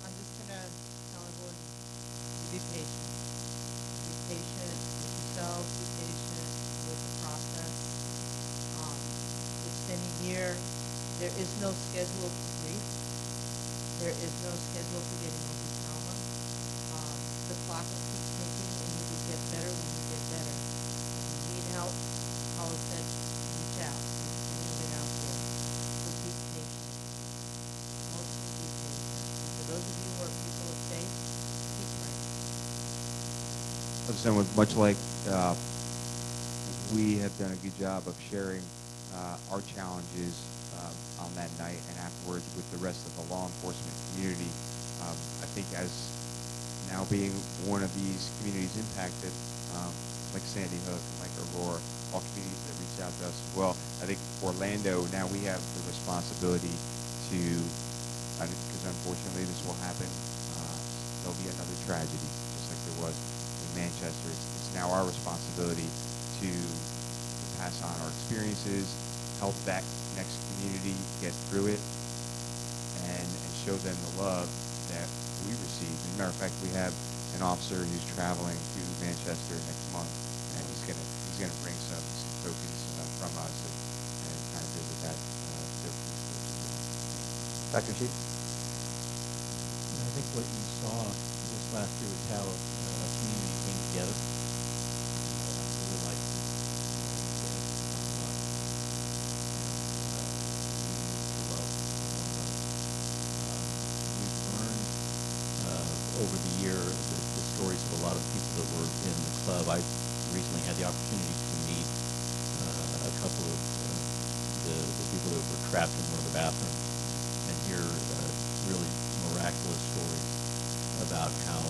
I'm just going to tell everyone to be patient. Be patient with yourself, be patient with the process. It's been a year. There is no schedule for grief. There is no schedule for getting over trauma. The clock will keep ticking, and you will get better when you get better. If you need help, Paula said, reach out. There's anything out there. So be patient. Mostly be patient. And for those of you who are people of faith, keep praying. Understand, much like we have done a good job of sharing our challenges on that night and afterwards with the rest of the law enforcement community. I think as now being one of these communities impacted, like Sandy Hook, like Aurora, all communities that reach out to us as well, I think Orlando, now we have the responsibility to, because unfortunately this will happen, there'll be another tragedy, just like there was in Manchester. It's now our responsibility to pass on our experiences, help that next community get through it, and show them the love that we received. As a matter of fact, we have an officer who's traveling to Manchester next month, and he's gonna bring some tokens from us and kind of visit that. Dr. Chief? I think what you saw this last year was how a community came together. I really like over the year, the stories of a lot of the people that were in the club. I recently had the opportunity to meet a couple of the people that were trapped in one of the bathrooms and hear really miraculous stories about how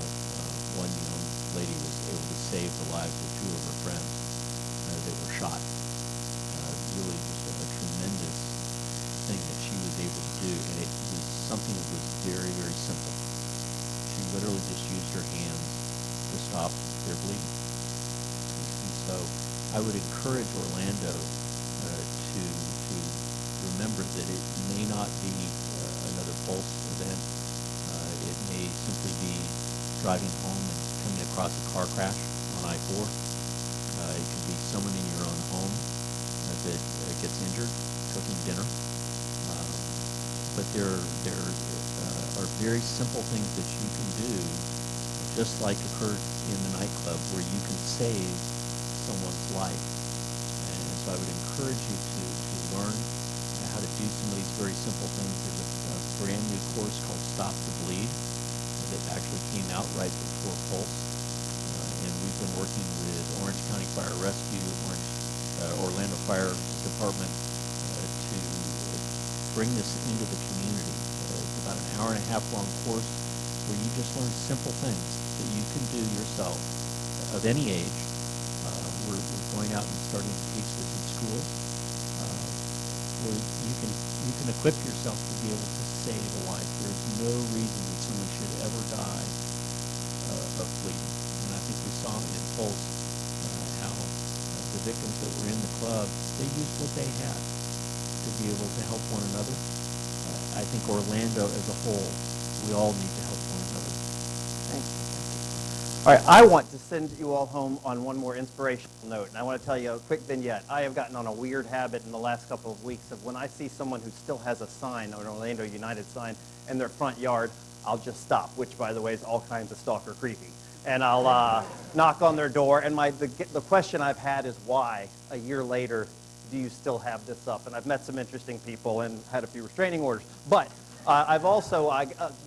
one young lady was able to save the lives of two of her friends that were shot. Really just a tremendous thing that she was able to do, and it was something that was very, very simple. She literally just used her hands to stop their bleeding. And so I would encourage Orlando to remember that it may not be another Pulse event. It may simply be driving home and coming across a car crash on I-4. It could be someone in your own home that gets injured, cooking dinner. But there are very simple things that you can do, just like occurred in the nightclub, where you can save someone's life. And so I would encourage you to learn how to do some of these very simple things. There's a brand new course called Stop the Bleed that actually came out right before Pulse. And we've been working with Orange County Fire Rescue, Orlando Fire Department to bring this into the community. It's about an hour and a half long course where you just learn simple things that you can do yourself of any age. We're going out and starting to teach this in schools where you can equip yourself to be able to save a life. There's no reason that someone should ever die of bleeding. And I think we saw in Pulse how the victims that were in the club, they used what they had to be able to help one another. I think Orlando as a whole, we all need to help one another. Thank you. All right, I want to send you all home on one more inspirational note, and I want to tell you a quick vignette. I have gotten on a weird habit in the last couple of weeks of when I see someone who still has a sign, an Orlando United sign, in their front yard, I'll just stop, which, by the way, is all kinds of stalker creepy. And I'll knock on their door, and the question I've had is why, a year later, do you still have this up? And I've met some interesting people and had a few restraining orders. But I've also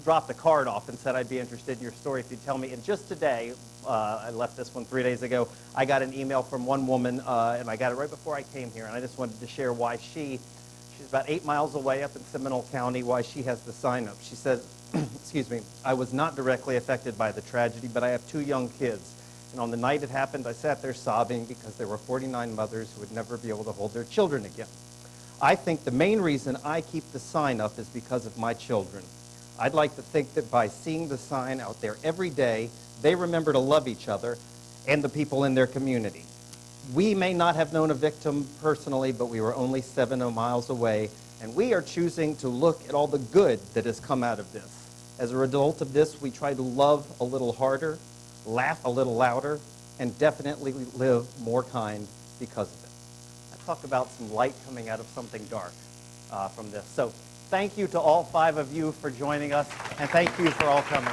dropped a card off and said I'd be interested in your story if you'd tell me. And just today, I left this one 3 days ago, I got an email from one woman, and I got it right before I came here, and I just wanted to share why she's about 8 miles away up in Seminole County, why she has the sign up. She says, excuse me, I was not directly affected by the tragedy, but I have 2 young kids. And on the night it happened, I sat there sobbing because there were 49 mothers who would never be able to hold their children again. I think the main reason I keep the sign up is because of my children. I'd like to think that by seeing the sign out there every day, they remember to love each other and the people in their community. We may not have known a victim personally, but we were only 7 miles away, and we are choosing to look at all the good that has come out of this. As a result of this, we try to love a little harder, laugh a little louder, and definitely live more kind because of it. I talk about some light coming out of something dark from this. So thank you to all 5 of you for joining us, and thank you for all coming.